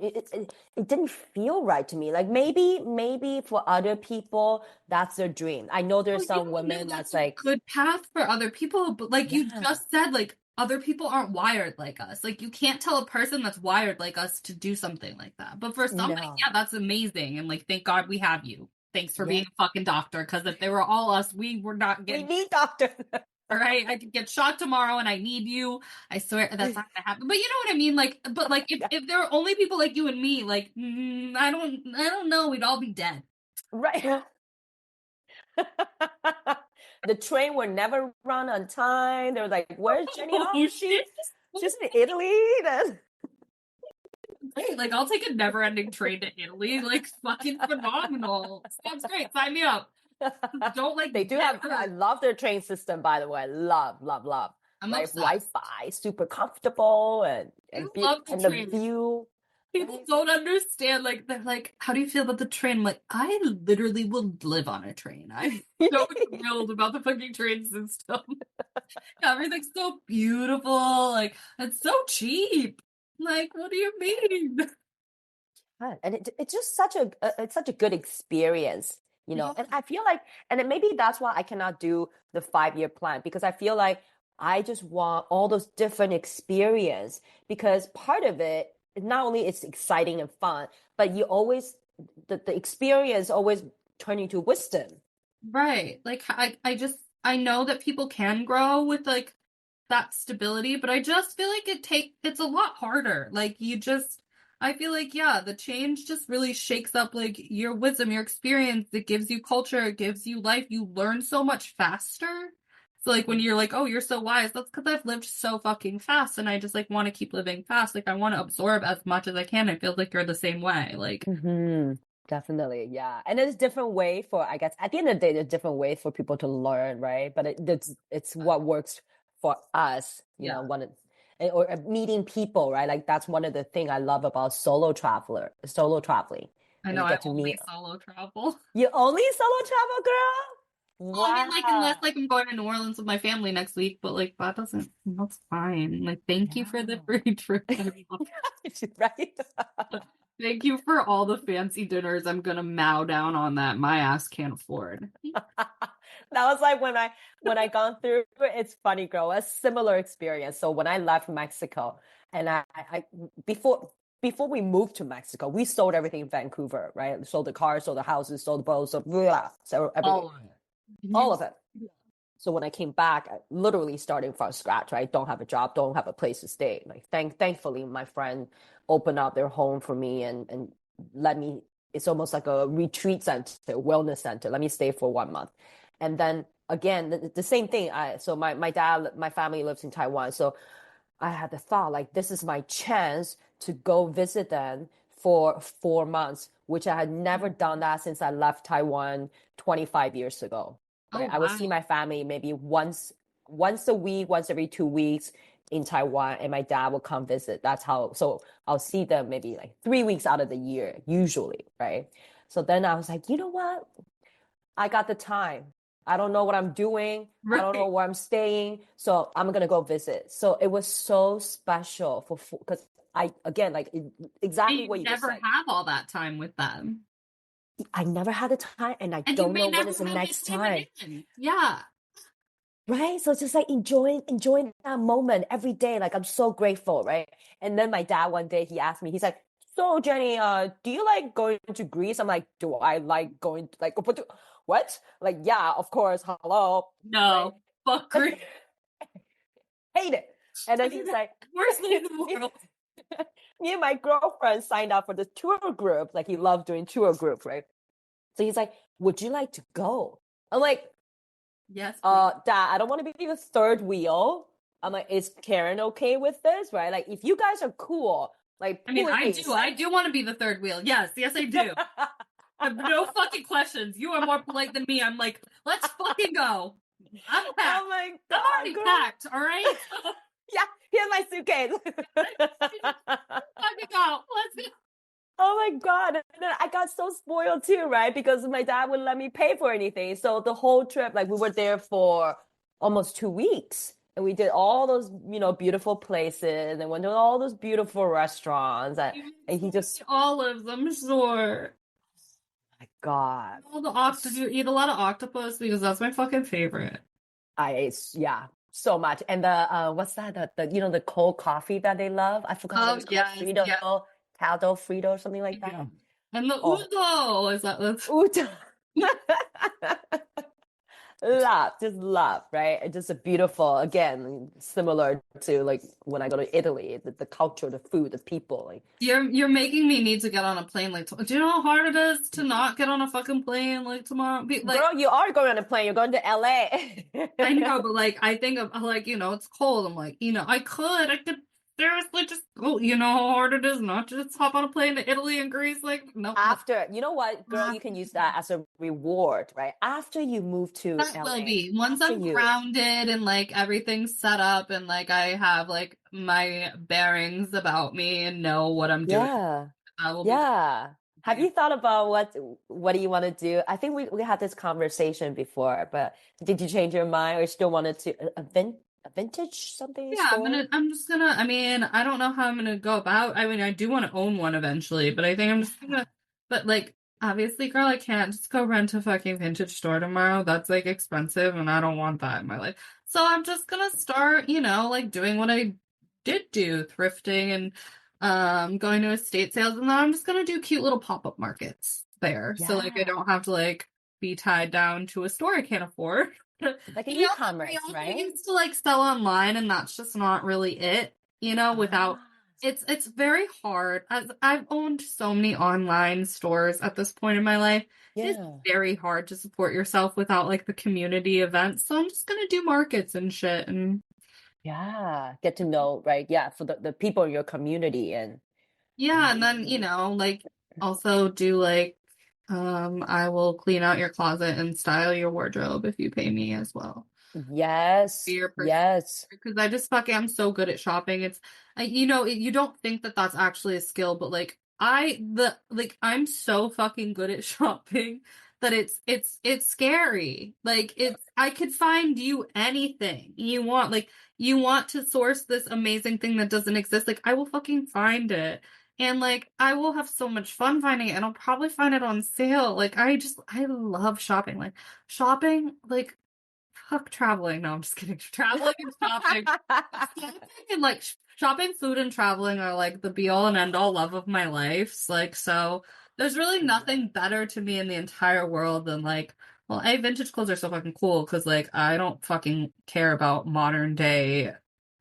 it didn't feel right to me. Like maybe for other people, that's their dream. I know there's some women that's like good path for other people, but like you just said, like other people aren't wired like us. Like you can't tell a person that's wired like us to do something like that. But for somebody, that's amazing. And like, thank God we have you. Thanks for being a fucking doctor. Because if they were all us, we were not getting. We need doctors. All right, I could get shot tomorrow, and I need you. I swear that's not gonna happen. But you know what I mean. Like, but like, if there were only people like you and me, like, I don't know, we'd all be dead. Right. The train would never run on time. They're like, "Where's Jenny? Oh, she's in Italy." Then. Great, like I'll take a never-ending train to Italy. Like fucking phenomenal. Sounds great. Sign me up. Don't like they do have. I love their train system, by the way. Love. I'm like obsessed. Wi-Fi, super comfortable, and the view. People don't understand. Like they're like, "How do you feel about the train?" I'm like, I literally will live on a train. I'm so thrilled about the fucking train system. Everything's so beautiful. Like it's so cheap. Like, what do you mean? And it's just such a good experience, And I feel like, and maybe that's why I cannot do the 5-year plan, because I feel like I just want all those different experience, because part of it, not only it's exciting and fun, but you always, the experience always turn into wisdom. Right. Like I know that people can grow with like that stability, but I just feel like it's a lot harder. Like I feel like, the change just really shakes up like your wisdom, your experience. It gives you culture, it gives you life. You learn so much faster. So like when you're like, oh, you're so wise, that's because I've lived so fucking fast and I just like want to keep living fast. Like I want to absorb as much as I can. It feels like you're the same way. Like Definitely, yeah. And there's different way for, I guess, at the end of the day, there's different ways for people to learn, right? But it's what works for us, or meeting people, right? Like that's one of the things I love about solo traveling. I know I only solo travel. You only solo travel, girl? Well, I mean, like, unless like I'm going to New Orleans with my family next week, but like that's fine. Like, thank you for the free trip. Right? Thank you for all the fancy dinners. I'm gonna mow down on that. My ass can't afford. That was like when I gone through. It's funny, girl. A similar experience. So when I left Mexico, and I before we moved to Mexico, we sold everything in Vancouver, right? Sold the cars, sold the houses, sold the boats, so everything, all of it. So when I came back, I literally starting from scratch, right? Don't have a job, don't have a place to stay. Like thankfully, my friend opened up their home for me and let me. It's almost like a retreat center, wellness center. Let me stay for 1 month, and then again the same thing. So my dad, my family lives in Taiwan, so I had the thought like this is my chance to go visit them for 4 months, which I had never done that since I left Taiwan 25 years ago. Right? I would see my family maybe once a week, once every 2 weeks in Taiwan, and my dad will come visit. That's how, so I'll see them maybe like 3 weeks out of the year, usually, right? So then I was like, you know what? I got the time. I don't know what I'm doing. I don't know Right. where I'm staying. So I'm gonna go visit. So it was so special for because I again like And exactly you what you just never said. have all that time with them. I never had the time, and I And you don't may know when never is the really next leave it time. in. Yeah. Right? So it's just like enjoying that moment every day. Like I'm so grateful, right? And then my dad one day he asked me, he's like, "So Jenny, do you like going to Greece?" I'm like, "Do I like going to, like what?" Like, yeah, of course. Hello, right? No. Fuck Greece. Hate it. And then he's like, Worst thing in the me, world. me and my girlfriend signed up for the tour group. Like he loved doing tour group, right? So he's like, "Would you like to go?" I'm like, Yes, please. Dad, I don't want to be the third wheel. I'm like, is Karen okay with this? Right? Like, if you guys are cool, like, I mean, I do. please. I do want to be the third wheel. Yes, yes, I do. I have no fucking questions. You are more polite than me. I'm like, let's fucking go. I'm packed. Oh my I'm God, already girl. packed, all right? Yeah, here's my suitcase. Fucking go. Let's go. Oh my God. And then I got so spoiled too, right? Because my dad wouldn't let me pay for anything. So the whole trip, like we were there for almost 2 weeks. And we did all those, beautiful places and went to all those beautiful restaurants. And he just, Olives, I'm sure. my God. All the octopus. You eat a lot of octopus because that's my fucking favorite. Yeah, so much. And the what's that? The cold coffee that they love. I forgot what Oh, it's called. yes, Frito, yes. Caldo Frito, or something like that. Yeah. And the Oh, udo is that's Uta. Love, just love, right? It's just a beautiful, again, similar to like when I go to Italy, the culture, the food, the people, like you're making me need to get on a plane like do you know how hard it is to not get on a fucking plane like tomorrow? Like girl, you are going on a plane, you're going to LA. I know, but like I think of like, it's cold. I'm like, I could seriously just go, how hard it is not to just hop on a plane to Italy and Greece. Like, no, After, you know what, girl, you can use that as a reward, right? After you move to that will LA, be once after I'm you, grounded and like everything's set up and like I have like my bearings about me and know what I'm doing. yeah, I will be yeah. Have there. you thought about what do you want to do? I think we had this conversation before, but did you change your mind or still wanted to a vintage something Yeah, store? I mean, I don't know how I'm gonna go about. I mean, I do want to own one eventually, but I think I'm just gonna, but like, obviously, girl, I can't just go rent a fucking vintage store tomorrow. That's like expensive and I don't want that in my life. So I'm just gonna start, like doing what I did do, thrifting and going to estate sales, and then I'm just gonna do cute little pop-up markets there. So like I Yeah, don't have to like be tied down to a store I can't afford. like an We e-commerce, also right? used to like sell online, and that's just not really it, without Ah, it's very hard. As I've owned so many online stores at this point in my life, it's yeah, very hard to support yourself without like the community events. So I'm just gonna do markets and shit and yeah. Get to know, right? Yeah, for the people in your community and yeah, and then, like also do like I will clean out your closet and style your wardrobe if you pay me as well. Be yes, your person. yes. Because I just fucking I'm so good at shopping. It's you don't think that that's actually a skill, but like I'm so fucking good at shopping that it's scary. Like I could find you anything you want. Like you want to source this amazing thing that doesn't exist. Like I will fucking find it. And like I will have so much fun finding it and I'll probably find it on sale. Like I love shopping. Like shopping, like fuck traveling. No, I'm just kidding. Traveling and shopping. Shopping and like shopping, food, and traveling are like the be all and end all love of my life. Like, so there's really nothing better to me in the entire world than like, well, vintage clothes are so fucking cool because like I don't fucking care about modern day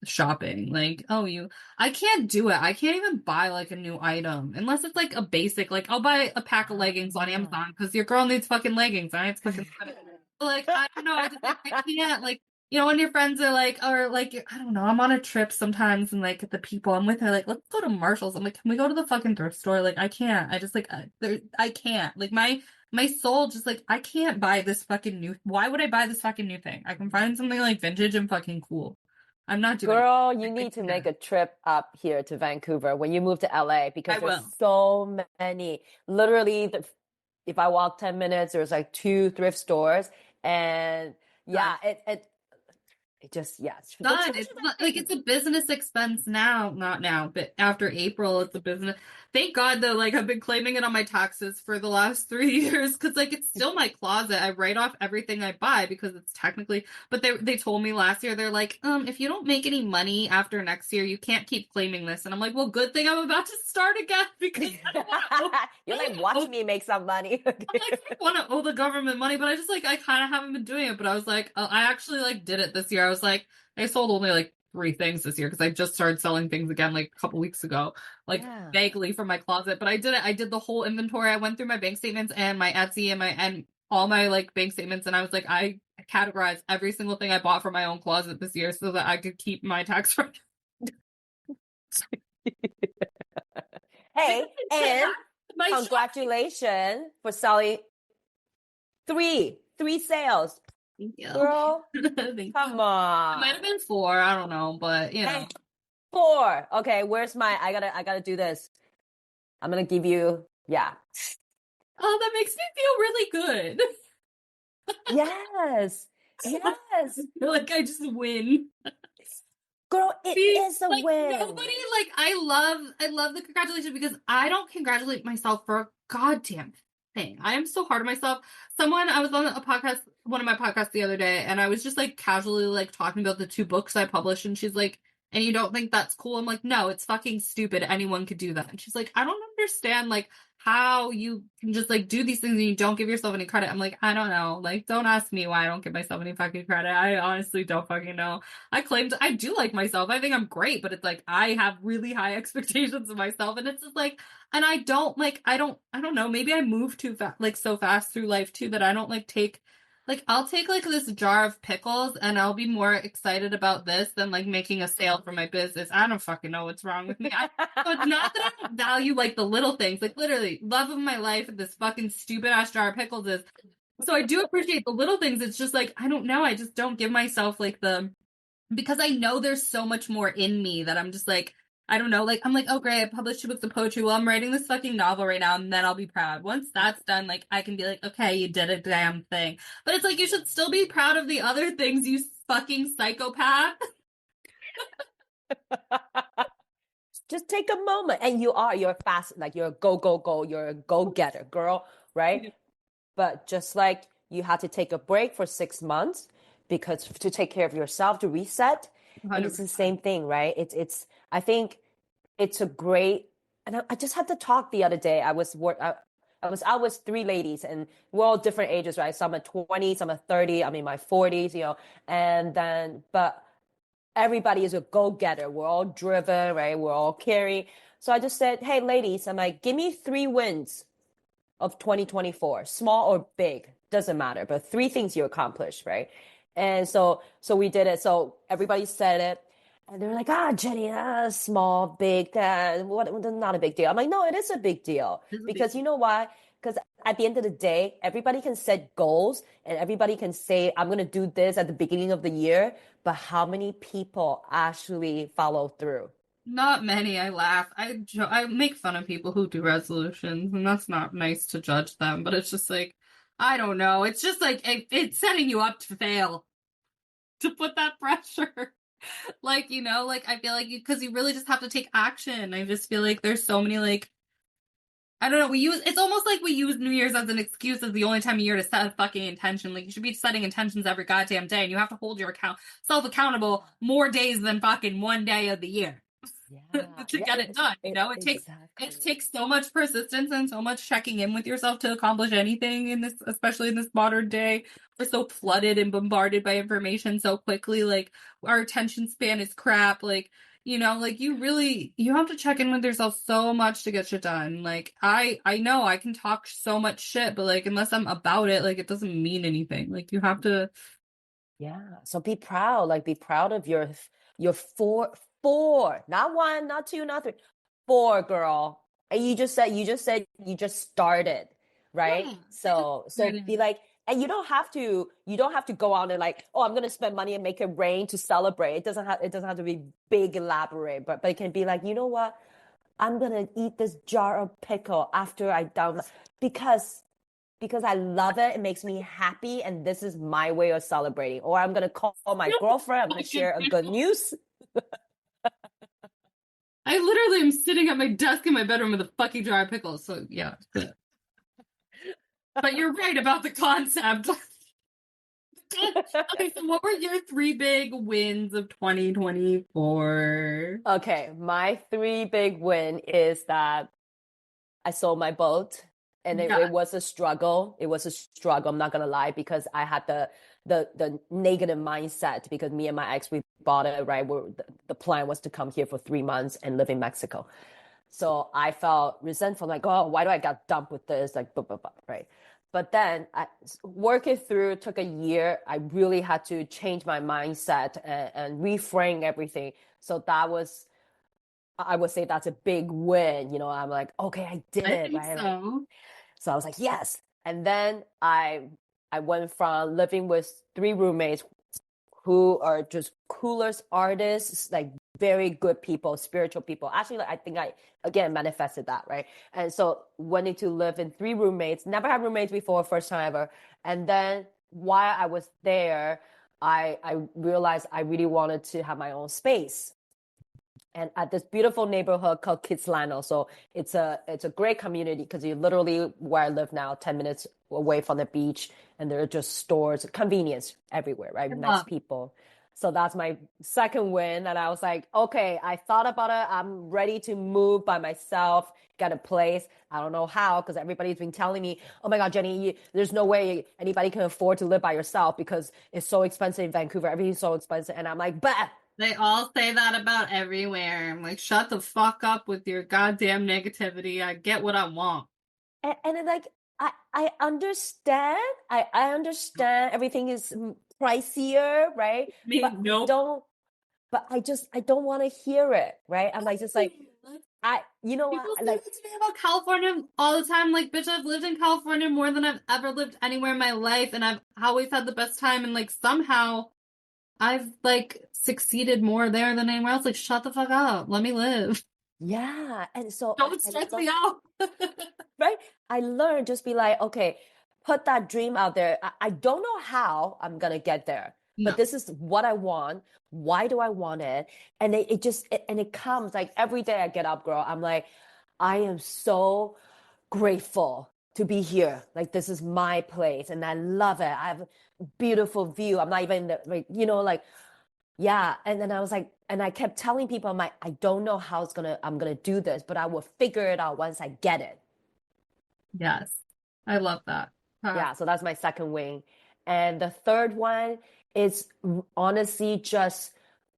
shopping. Like, I can't do it. I can't even buy like a new item unless it's like a basic, like I'll buy a pack of leggings on Ah. Amazon because your girl needs fucking leggings, and it's fucking like I don't know, I just like I can't like when your friends are like or like I don't know, I'm on a trip sometimes and like the people I'm with are like, let's go to Marshall's. I'm like, can we go to the fucking thrift store? Like I can't. I just like I can't. Like my soul just like I can't buy this fucking new. Why would I buy this fucking new thing? I can find something like vintage and fucking cool. I'm not doing Girl, it. you I need to make can't. a trip up here to Vancouver when you move to LA because I there's will. so many. Literally, if I walk 10 minutes, there's like 2 thrift stores. And Done. yeah, it just, yeah, the Done. It's not, like treasure. it's a business expense now, not now, but after April, it's a business. Thank God that like I've been claiming it on my taxes for the last 3 years because like it's still my closet. I write off everything I buy because it's technically. But they told me last year they're like, if you don't make any money after next year, you can't keep claiming this. And I'm like, well, good thing I'm about to start again because I don't want to. You're like, watch me make some money. I'm like, I want to owe the government money, but I just like I kind of haven't been doing it. But I was like, I actually like did it this year. I was like, I sold only like 3 things this year because I just started selling things again like a couple weeks ago, like Yeah. vaguely from my closet. But I did it. I did the whole inventory. I went through my bank statements and my Etsy and all my like bank statements, and I was like, I categorized every single thing I bought for my own closet this year so that I could keep my tax record. Hey, and My shop. congratulations for selling three sales. Thank you. Girl, Thank you. come It might have on. been 4. I don't know, but you know. Hey, 4. Okay, where's my, I gotta do this. I'm gonna give you, yeah. Oh, that makes me feel really good. Yes. Yes. Like I just win. Girl, it See, is a like win. nobody like I love the congratulations because I don't congratulate myself for a goddamn thing. I am so hard on myself. I was on a podcast, one of my podcasts the other day, and I was just like casually like talking about the 2 books I published, and she's like, and you don't think that's cool? I'm like, no, it's fucking stupid. Anyone could do that. And she's like, I don't understand like how you can just like do these things and you don't give yourself any credit. I'm like, I don't know. Like, don't ask me why I don't give myself any fucking credit. I honestly don't fucking know. I do like myself. I think I'm great, but it's like I have really high expectations of myself, and it's just like, and I don't like, I don't know. Maybe I move too fast, like so fast through life too that I don't like take, like I'll take like this jar of pickles, and I'll be more excited about this than like making a sale for my business. I don't fucking know what's wrong with me. So it's not that I don't value like the little things, like literally love of my life. This fucking stupid ass jar of pickles is. So I do appreciate the little things. It's just like I don't know. I just don't give myself like the because I know there's so much more in me that I'm just like, I don't know, like, I'm like, oh, great, I published 2 books of poetry. Well, I'm writing this fucking novel right now, and then I'll be proud. Once that's done, like, I can be like, okay, you did a damn thing. But it's like, you should still be proud of the other things, you fucking psychopath. Just take a moment. And you're fast, like you're a go, you're a go-getter, girl, right? But just like you had to take a break for 6 months because to take care of yourself, to reset, and it's the 100%. same thing, right? I think it's a great, and I just had to talk the other day. I was out with 3 ladies, and we're all different ages, right? Some are 20, some are 30, I'm in my 40s, and then, but everybody is a go-getter. We're all driven, right? We're all caring. So I just said, hey, ladies, I'm like, give me 3 wins of 2024, small or big, doesn't matter, but 3 things you accomplished, right? And so we did it. So everybody said it. And they're like, Jenny, small, big, what, not a big deal. I'm like, no, it is a big deal. Because you know why? Because at the end of the day, everybody can set goals and everybody can say, I'm going to do this at the beginning of the year. But how many people actually follow through? Not many. I laugh. I make fun of people who do resolutions, and that's not nice to judge them, but it's just like, I don't know. It's just like, it's setting you up to fail, to put that pressure. Like, like I feel like because you really just have to take action. I just feel like there's so many like I don't know, it's almost like we use New Year's as an excuse as the only time of year to set a fucking intention. Like you should be setting intentions every goddamn day, and you have to hold your self accountable more days than fucking one day of the year. Yeah, To get it done. exactly. It takes so much persistence and so much checking in with yourself to accomplish anything in this, especially in this modern day. We're so flooded and bombarded by information so quickly. Like our attention span is crap. Like, like you have to check in with yourself so much to get shit done. Like I know I can talk so much shit, but like unless I'm about it, like it doesn't mean anything. Like you have to. Yeah. So be proud. Like be proud of your four, not 1, not 2, not 3, 4, girl. And you just said you just started, right? Yeah, I just So started. be like, And you don't have to go out and like, oh, I'm going to spend money and make it rain to celebrate. It doesn't have to be big, elaborate, but it can be like, you know what? I'm going to eat this jar of pickle after I down because I love it. It makes me happy. And this is my way of celebrating. Or I'm going to call my girlfriend. I'm going to share a good news. I literally am sitting at my desk in my bedroom with a fucking jar of pickles. So yeah. But you're right about the concept. Okay, so what were your 3 big wins of 2024? Okay, my 3 big win is that I sold my boat, and Yeah. it was a struggle. It was a struggle. I'm not gonna lie, because I had the negative mindset, because me and my ex, we bought it, right? The plan was to come here for 3 months and live in Mexico. So I felt resentful, like, oh, why do I got dumped with this? Like, blah, blah, blah, right? But then I work it through, took a year. I really had to change my mindset and reframe everything. So that was, I would say that's a big win. You know, I'm like, okay, I did I it, think right? so. So I was like, yes. And then I went from living with 3 roommates who are just coolest artists, like very good people, spiritual people. Actually, like, I think I, again, manifested that, right? And so went into live in 3 roommates, never had roommates before, first time ever. And then while I was there, I realized I really wanted to have my own space. And at this beautiful neighborhood called Kitsilano. So it's a great community, because you literally, where I live now, 10 minutes away from the beach, and there are just stores, convenience everywhere, right? Nice people. So that's my second win. And I was like, okay, I thought about it. I'm ready to move by myself, get a place. I don't know how, because everybody's been telling me, oh my God, Jenny, there's no way anybody can afford to live by yourself because it's so expensive in Vancouver. Everything's so expensive. And I'm like, but They all say that about everywhere. I'm like, shut the fuck up with your goddamn negativity. I get what I want. and then, like, I understand. I understand everything is pricier, right? But Nope. I don't want to hear it, right? I'm like, just like, you know People what, say like, that to me about California all the time. Like, bitch, I've lived in California more than I've ever lived anywhere in my life, and I've always had the best time. And like, somehow, I've like succeeded more there than anywhere else. Like, shut the fuck up. Let me live. yeah. And so Don't stress me out. right? I learned, just be like, okay, put that dream out there. I don't know how I'm gonna get there, No. but this is what I want. Why do I want it? And it comes like every day I get up, girl. I'm like, I am so grateful to be here. Like, this is my place, and I love it. I have a beautiful view. I'm not even like, like, yeah. And then I was like, and I kept telling people, I'm like, I don't know how I'm gonna do this, but I will figure it out once I get it. Yes. I love that. Yeah, so that's my second wing. And the third one is honestly just,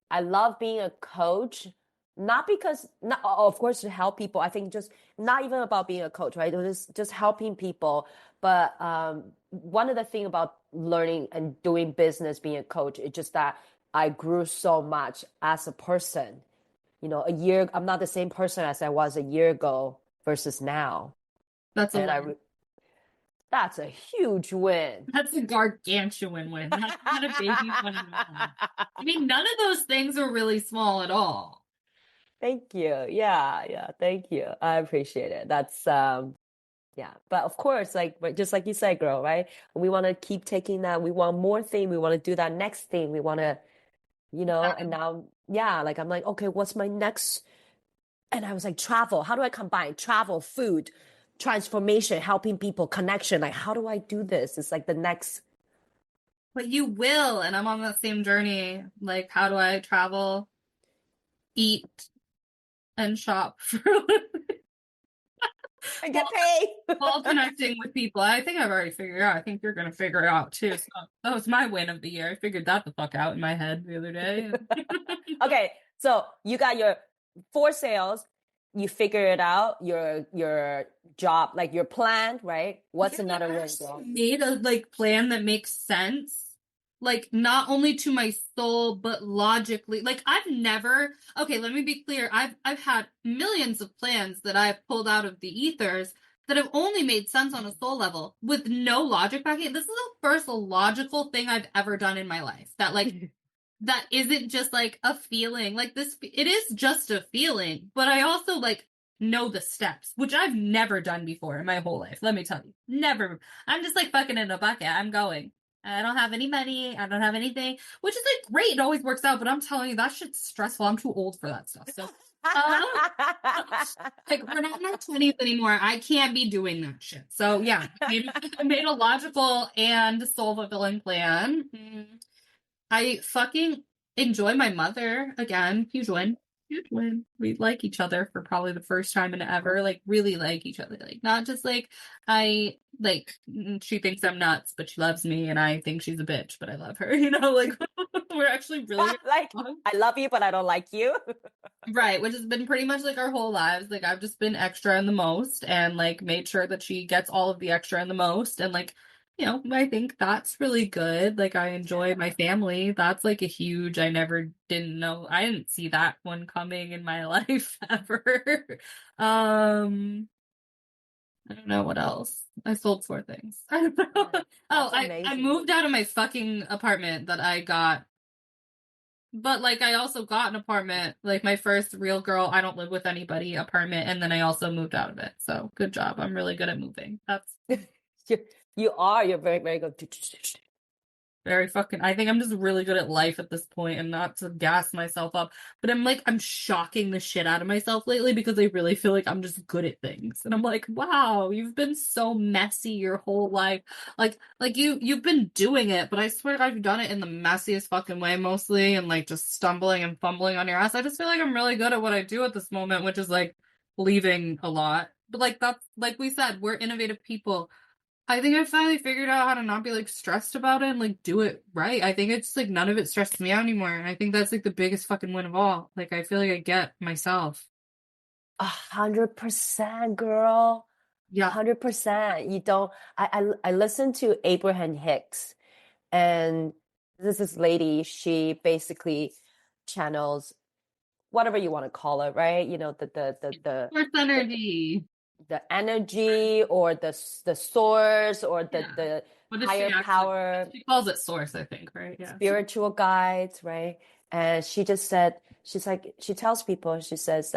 I love being a coach, not because, not, of course, to help people. I think just not even about being a coach, right? Just helping people. But one of the things about learning and doing business, being a coach, it's just that I grew so much as a person. You know, I'm not the same person as I was a year ago versus now. That's a And win. that's a huge win. That's a gargantuan win. That's not a baby win. I mean, none of those things are really small at all. Thank you. Yeah, thank you. I appreciate it. That's yeah. But of course, like, but just like you said, girl, right? We want to keep taking that. We want more thing. We want to do that next thing. We want to, and now, yeah, like, I'm like, okay, what's my next? And I was like, travel. How do I combine travel, food, transformation, helping people, connection? Like, how do I do this? It's like the next. But you will, and I'm on that same journey. Like, how do I travel, eat, and shop for a living? And get paid. While connecting with people. I think I've already figured it out. I think you're gonna figure it out too. So that was my win of the year. I figured that the fuck out in my head the other day. Okay, so you got your 4 sales, you figure it out, your job, like your plan, right? What's another win, girl? Made a like plan that makes sense. Like, not only to my soul, but logically. Like, I've never, okay, let me be clear. I've had millions of plans that I've pulled out of the ethers, that have only made sense on a soul level with no logic backing it. This is the first logical thing I've ever done in my life that like that isn't just like a feeling. Like this, it is just a feeling, but I also like know the steps, which I've never done before in my whole life. Let me tell you, never. I'm just like fucking in a bucket. I'm going. I don't have any money. I don't have anything, which is like great. It always works out, but I'm telling you, that shit's stressful. I'm too old for that stuff. So, like, we're not in our 20s anymore. I can't be doing that shit. So, yeah, I made a logical and soul fulfilling plan. I fucking enjoy my mother again. Huge win. Huge win. We like each other for probably the first time in ever. Like really like each other. Like not just like I like she thinks I'm nuts, but she loves me, and I think she's a bitch, but I love her. You know, like we're actually really like I love you, but I don't like you. right, which has been pretty much like our whole lives. Like I've just been extra and the most, and like made sure that she gets all of the extra and the most, and like you know, I think that's really good. Like I enjoy my family. That's like a huge, didn't know. I didn't see that one coming in my life ever. I don't know what else. I sold 4 things. I don't know. Yeah, Oh, that's I amazing. moved out of my fucking apartment that I got. But like I also got an apartment, like my first real girl, I don't live with anybody apartment, and then I also moved out of it. So good job. I'm really good at moving. That's You're very, very good. very fucking, I think I'm just really good at life at this point, and not to gas myself up, but I'm shocking the shit out of myself lately because I really feel like I'm just good at things. And I'm like, wow, you've been so messy your whole life. Like you've been doing it, but I swear I've done it in the messiest fucking way mostly, and like just stumbling and fumbling on your ass. I just feel like I'm really good at what I do at this moment, which is like leaving a lot. But like that's like we said, we're innovative people. I think I finally figured out how to not be like stressed about it and like do it right. I think it's like none of it stresses me out anymore. And I think that's like the biggest fucking win of all. Like I feel like I get myself. 100%, girl. Yeah. 100%. You don't. I listened to Abraham Hicks, and this lady. She basically channels whatever you want to call it, right? You know, Force energy. the energy or the source or Yeah. the What does higher power, she calls it source, I think, right? Yeah. spiritual guides, right? And she just said, she's like, she tells people, she says,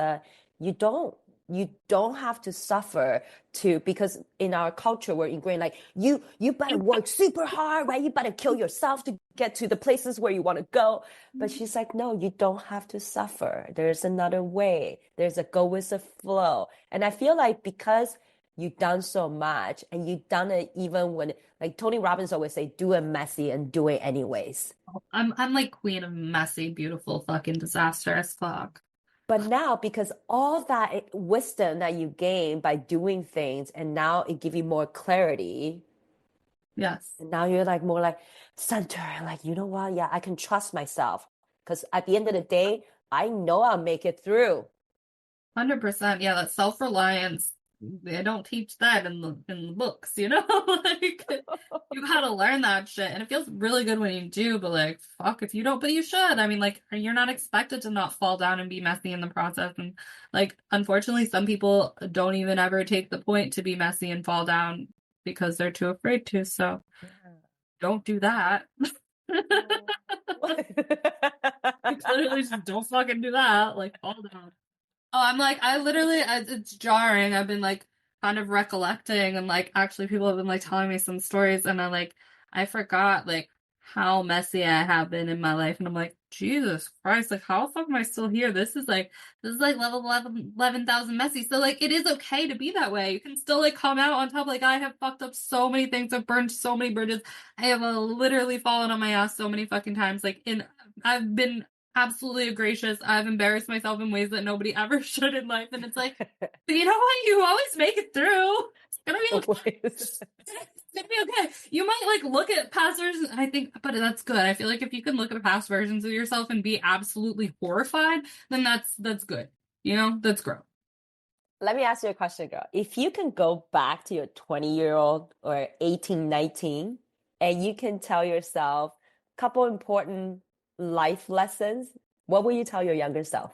you don't, you don't have to suffer to, because in our culture we're ingrained like you better work super hard, right? You better kill yourself to get to the places where you want to go. But she's like, no, you don't have to suffer. There's another way. There's a go with the flow. And I feel like because you've done so much and you've done it even when, like Tony Robbins always say, do it messy and do it anyways. I'm like queen of messy, beautiful, fucking disastrous fuck. But now, because all that wisdom that you gain by doing things, and now it give you more clarity, Yes. and now you're like more like center, like, you know what? Yeah, I can trust myself. Because at the end of the day, I know I'll make it through. 100%. Yeah, that self-reliance, they don't teach that in the books, you know? Like you gotta learn that shit. And it feels really good when you do, but like fuck if you don't, but you should. I mean, like you're not expected to not fall down and be messy in the process. And like unfortunately some people don't even ever take the point to be messy and fall down because they're too afraid to. So Yeah. don't do that. Literally just don't fucking do that. Like fall down. Oh, I'm like, it's jarring. I've been like kind of recollecting, and like actually people have been like telling me some stories, and I forgot like how messy I have been in my life. And I'm like, Jesus Christ, like how the fuck am I still here? This is like level 11,000 messy. So like it is okay to be that way. You can still like come out on top. Like I have fucked up so many things. I've burned so many bridges. I have literally fallen on my ass so many fucking times. I've been absolutely gracious. I've embarrassed myself in ways that nobody ever should in life. And it's like, but you know what? You always make it through. It's gonna be okay. It's gonna be okay. You might like look at past versions, and I think, but that's good. I feel like if you can look at past versions of yourself and be absolutely horrified, then that's good. You know, that's growth. Let me ask you a question, girl. If you can go back to your 20-year-old or 18, 19, and you can tell yourself a couple important life lessons, what will you tell your younger self?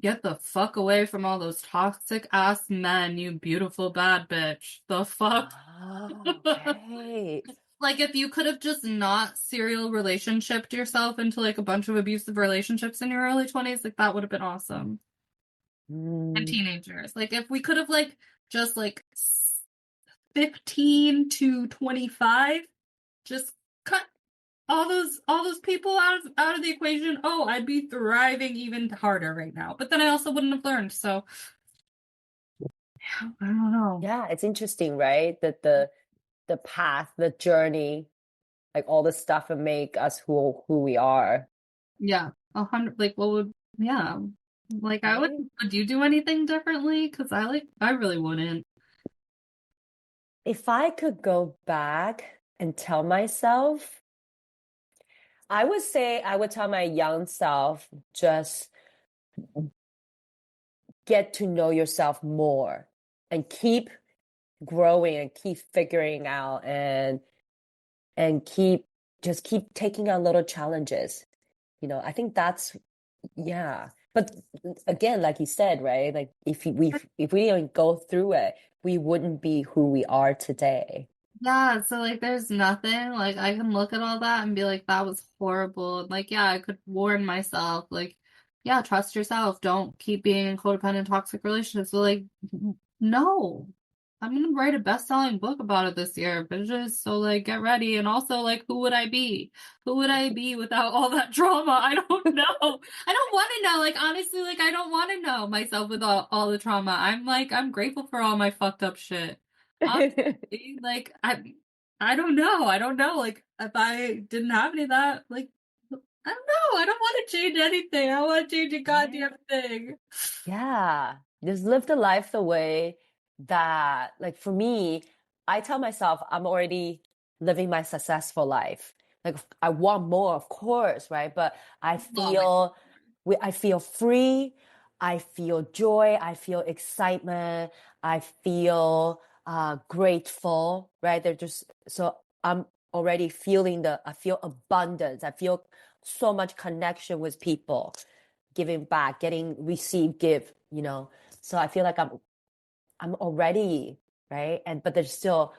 Get the fuck away from all those toxic ass men, you beautiful bad bitch. The fuck? Oh, okay. Like, if you could have just not serial relationshiped yourself into like a bunch of abusive relationships in your early 20s, like that would have been awesome. And Mm, teenagers. Like, if we could have like just like 15 to 25, just cut all those people out of the equation. Oh, I'd be thriving even harder right now. But then I also wouldn't have learned. So I don't know. yeah, it's interesting, right? That the path, the journey, like all the stuff that make us who we are, Yeah, 100. Like, what would? Yeah, like I would. right? Would you do anything differently? Because I really wouldn't. If I could go back and tell myself, I would say I would tell my young self, just get to know yourself more and keep growing and keep figuring out and keep taking on little challenges. I think that's, yeah. But again, like you said, right? Like if we didn't go through it, we wouldn't be who we are today. Yeah, so like there's nothing like I can look at all that and be like that was horrible. And like yeah, I could warn myself like yeah, trust yourself. Don't keep being in codependent toxic relationships. So like no. I'm gonna write a best-selling book about it this year, bitches. So like get ready. And also like who would I be? Who would I be without all that trauma? I don't know. I don't want to know. Like honestly, like I don't want to know myself with all the trauma. I'm grateful for all my fucked up shit. Like I don't know. I don't know. Like if I didn't have any of that, like I don't know. I don't want to change anything. I don't want to change a goddamn thing. Yeah, just live the life the way that, like for me, I tell myself I'm already living my successful life. Like I want more, of course, right? But I Always. feel I feel free, I feel joy, I feel excitement, I feel grateful, right? They're just so I'm already feeling I feel abundance. I feel so much connection with people, giving back, getting receive, give. So I feel like I'm already right. But there's still,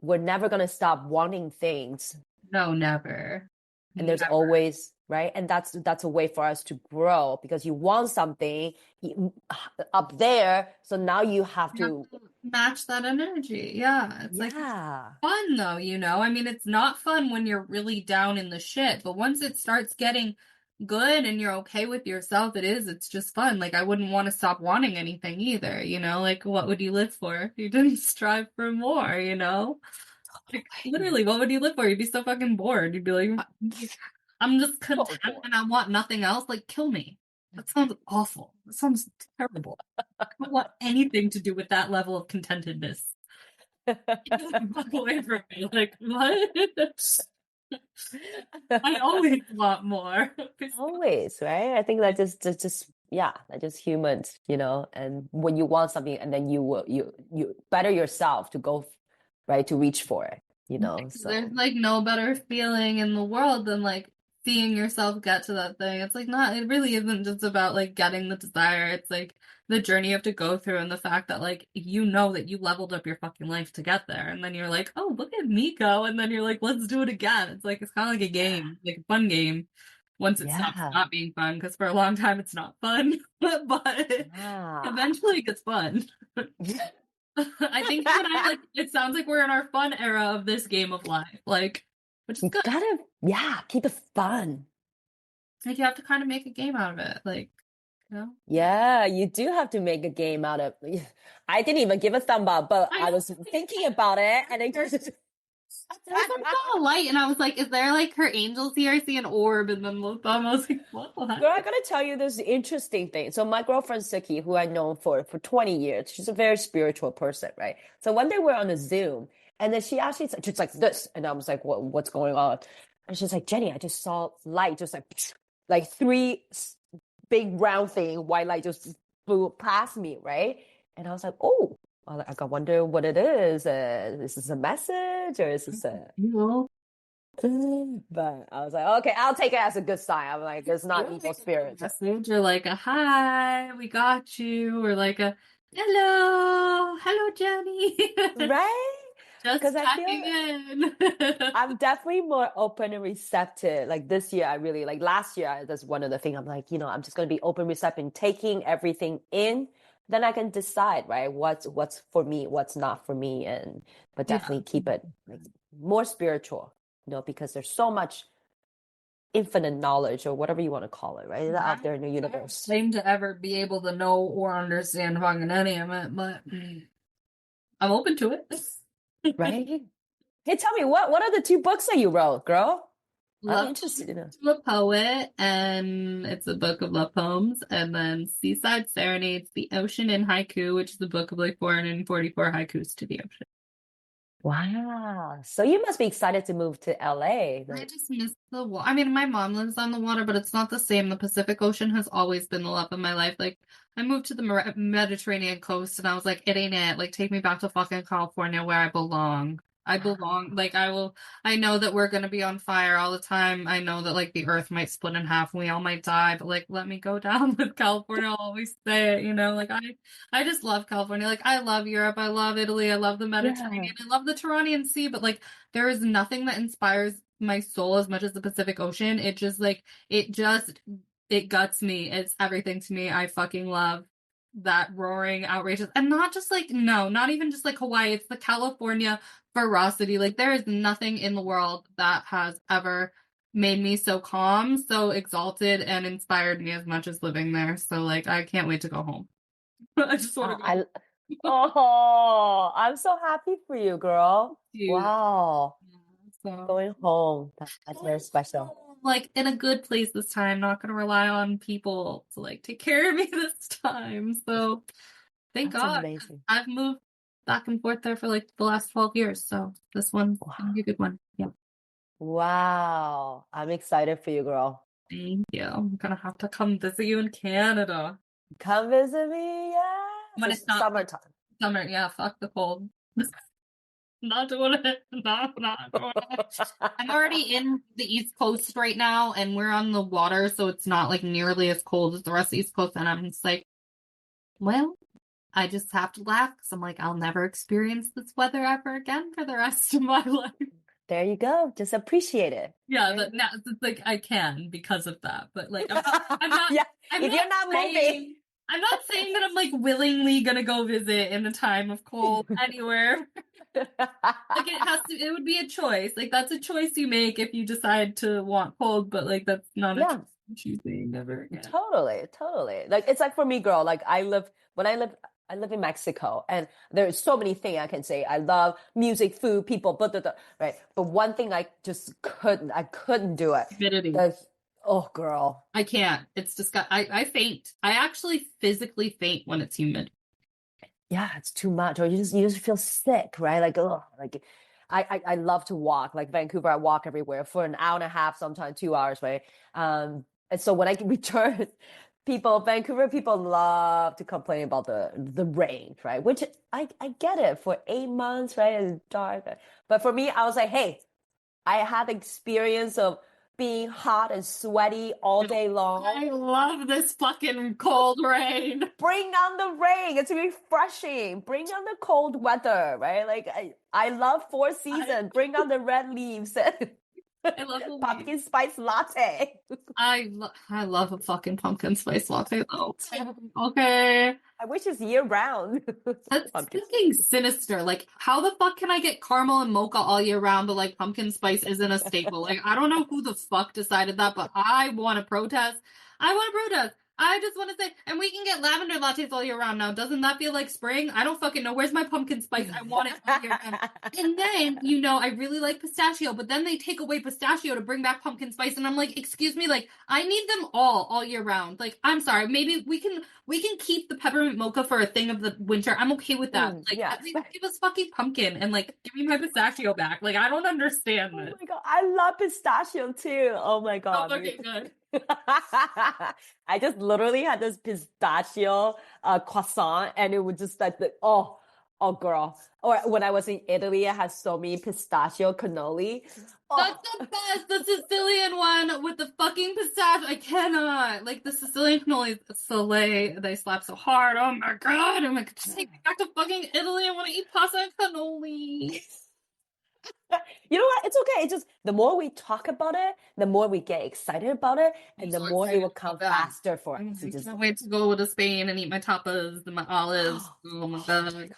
we're never gonna stop wanting things. No, never. And there's Never. always, right? And that's a way for us to grow, because you want something up there. So now you have You have to, to match that energy. Yeah. It's like it's yeah. fun though, you know? I mean, it's not fun when you're really down in the shit, but once it starts getting good and you're okay with yourself, it's just fun. Like I wouldn't want to stop wanting anything either, you know? Like what would you live for if you didn't strive for more, you know? Like literally, what would you live for? You'd be so fucking bored. You'd be like, I'm just So content bored. and I want nothing else. Like kill me. That sounds awful. That sounds terrible. I don't want anything to do with that level of contentedness. Get the fuck away from me. Like, what? I always want more. Always, right? I think that just yeah, that just humans. And when you want something, and then you better yourself to go, right, to reach for it. There's So like no better feeling in the world than like seeing yourself get to that thing. It's like not, it really isn't just about like getting the desire. It's like the journey you have to go through and the fact that like you know that you leveled up your fucking life to get there. And then you're like, oh, look at me go. And then you're like, let's do it again. It's like, it's kind of like a yeah, game, like a fun game once it stops yeah, not being fun. Because for a long time it's not fun, but yeah. eventually it gets fun. I think you and I like it sounds like we're in our fun era of this game of life. Like, which is You good. gotta, yeah, keep it fun. Like you have to kind of make a game out of it. Like, you know? Yeah, you do have to make a game out of. I didn't even give a thumb up, but I I know. was thinking about it, and it just. I saw a light and I was like, is there like her angels here? I see an orb and then looked up. I was like, what the heck? Girl, I gotta tell you this interesting thing. So my girlfriend Siki, who I know for 20 years, she's a very spiritual person, right? So one day we're on a Zoom, and then she actually just like this, and I was like, what's going on? And she's like, Jenny, I just saw light, just like three big round thing, white light just flew past me, right? And I was like, oh, I wonder what it is. Is this a message, or is this a? You know? But I was like, okay, I'll take it as a good sign. I'm like, there's not You're evil like a good spirits. message or like a hi, we got you, or like a hello, Jenny. Right? Because Just I feel checking in. I'm definitely more open and receptive. Like this year, I really like last year, that's one of the things I'm like, I'm just going to be open, receptive, and taking everything in. Then I can decide, right? What's for me, what's not for me, and but Yeah. definitely keep it like more spiritual, because there's so much infinite knowledge or whatever you want to call it, right? Out there in the I don't universe. claim to ever be able to know or understand fucking any of it, but I'm open to it. Right? Hey, tell me what are the two books that you wrote, girl? I'm Love interested in it. to a Poet, and it's a book of love poems, and then Seaside Serenades, The Ocean in Haiku, which is a book of like 444 haikus to the ocean. Wow. So you must be excited to move to LA. I just miss the water. I mean, my mom lives on the water, but it's not the same. The Pacific Ocean has always been the love of my life. Like, I moved to the Mediterranean coast, and I was like, it ain't it. Like, take me back to fucking California where I belong. I belong. Like, I know that we're gonna be on fire all the time. I know that like the earth might split in half and we all might die, but like, let me go down with California. I'll always say it, like I just love California. Like, I love Europe. I love Italy. I love the Yeah. Mediterranean. I love the Turonian Sea, but like, there is nothing that inspires my soul as much as the Pacific Ocean. It guts me. It's everything to me. I fucking love that roaring, outrageous, and not just like, no, not even just like Hawaii. It's the California ferocity. Like, there is nothing in the world that has ever made me so calm, so exalted, and inspired me as much as living there. So like, I can't wait to go home. I just want to go. I'm so happy for you, girl. Dude. Wow. So Going home. That's very special. like in a good place this time, not gonna rely on people to like take care of me this time. So thank That's God, 'cause amazing. I've moved back and forth there for like the last 12 years. So this one's gonna Wow. be a good one. Yeah. Wow. I'm excited for you, girl. Thank you. I'm gonna have to come visit you in Canada. Come visit me. When Yes. it's It's not summertime. summer. Yeah, fuck the cold. Not doing it. Not doing it. I'm already in the East Coast right now, and we're on the water, so it's not like nearly as cold as the rest of the East Coast. And I'm just like, well, I just have to laugh because I'm like, I'll never experience this weather ever again for the rest of my life. There you go. Just appreciate it. Yeah, but now it's like I can because of that. But like, I'm not, Yeah. I'm If not you're not moving. saying, I'm not saying that I'm like willingly gonna go visit in a time of cold anywhere. Like it would be a choice. Like that's a choice you make if you decide to want cold, but like that's not a Yeah. choice I'm choosing ever again. Totally. Like it's like for me, girl, like I live in Mexico and there's so many things I can say. I love music, food, people, right? But one thing I couldn't do it. Humidity. Oh girl. I can't. It's I faint. I actually physically faint when it's humid. Yeah, it's too much. Or you just feel sick, right? Like, oh, like I love to walk. Like Vancouver, I walk everywhere for an hour and a half, sometimes 2 hours, right? And so when I return, Vancouver people love to complain about the rain, right? Which I get it for 8 months, right? It's dark. But for me, I was like, hey, I had the experience of being hot and sweaty all day long. I love this fucking cold rain. Bring on the rain. It's refreshing. Bring on the cold weather, right? Like I love four seasons. Bring on the red leaves. I love the pumpkin spice latte. I love a fucking pumpkin spice latte though. Okay. I wish it's year round. That's Pumpkin fucking sinister. Like, how the fuck can I get caramel and mocha all year round, but like pumpkin spice isn't a staple? Like, I don't know who the fuck decided that, but I want to protest. I want to protest. I just want to say, and we can get lavender lattes all year round now. Doesn't that feel like spring? I don't fucking know. Where's my pumpkin spice? I want it all year round. And then, I really like pistachio, but then they take away pistachio to bring back pumpkin spice, and I'm like, excuse me, like, I need them all year round. Like, I'm sorry, maybe we can keep the peppermint mocha for a thing of the winter. I'm okay with that. Like, yeah. at least give us fucking pumpkin and like give me my pistachio back. Like, I don't understand this. Oh my god, I love pistachio too. Oh my god. Oh, okay, good. I just literally had this pistachio croissant, and it was just like Oh, girl. Or when I was in Italy, I had so many pistachio cannoli. That's Oh, the best. The Sicilian one with the fucking pistachio. I cannot. Like the Sicilian cannolis, Soleil, they slap so hard. Oh my god. I'm like, just take me back to fucking Italy. I want to eat pasta and cannoli. you know what? It's okay. It's just the more we talk about it, the more we get excited about it, I'm and the so more it excited will to go come back. faster for I us. It just can't wait to go to Spain and eat my tapas and my olives. Oh my god.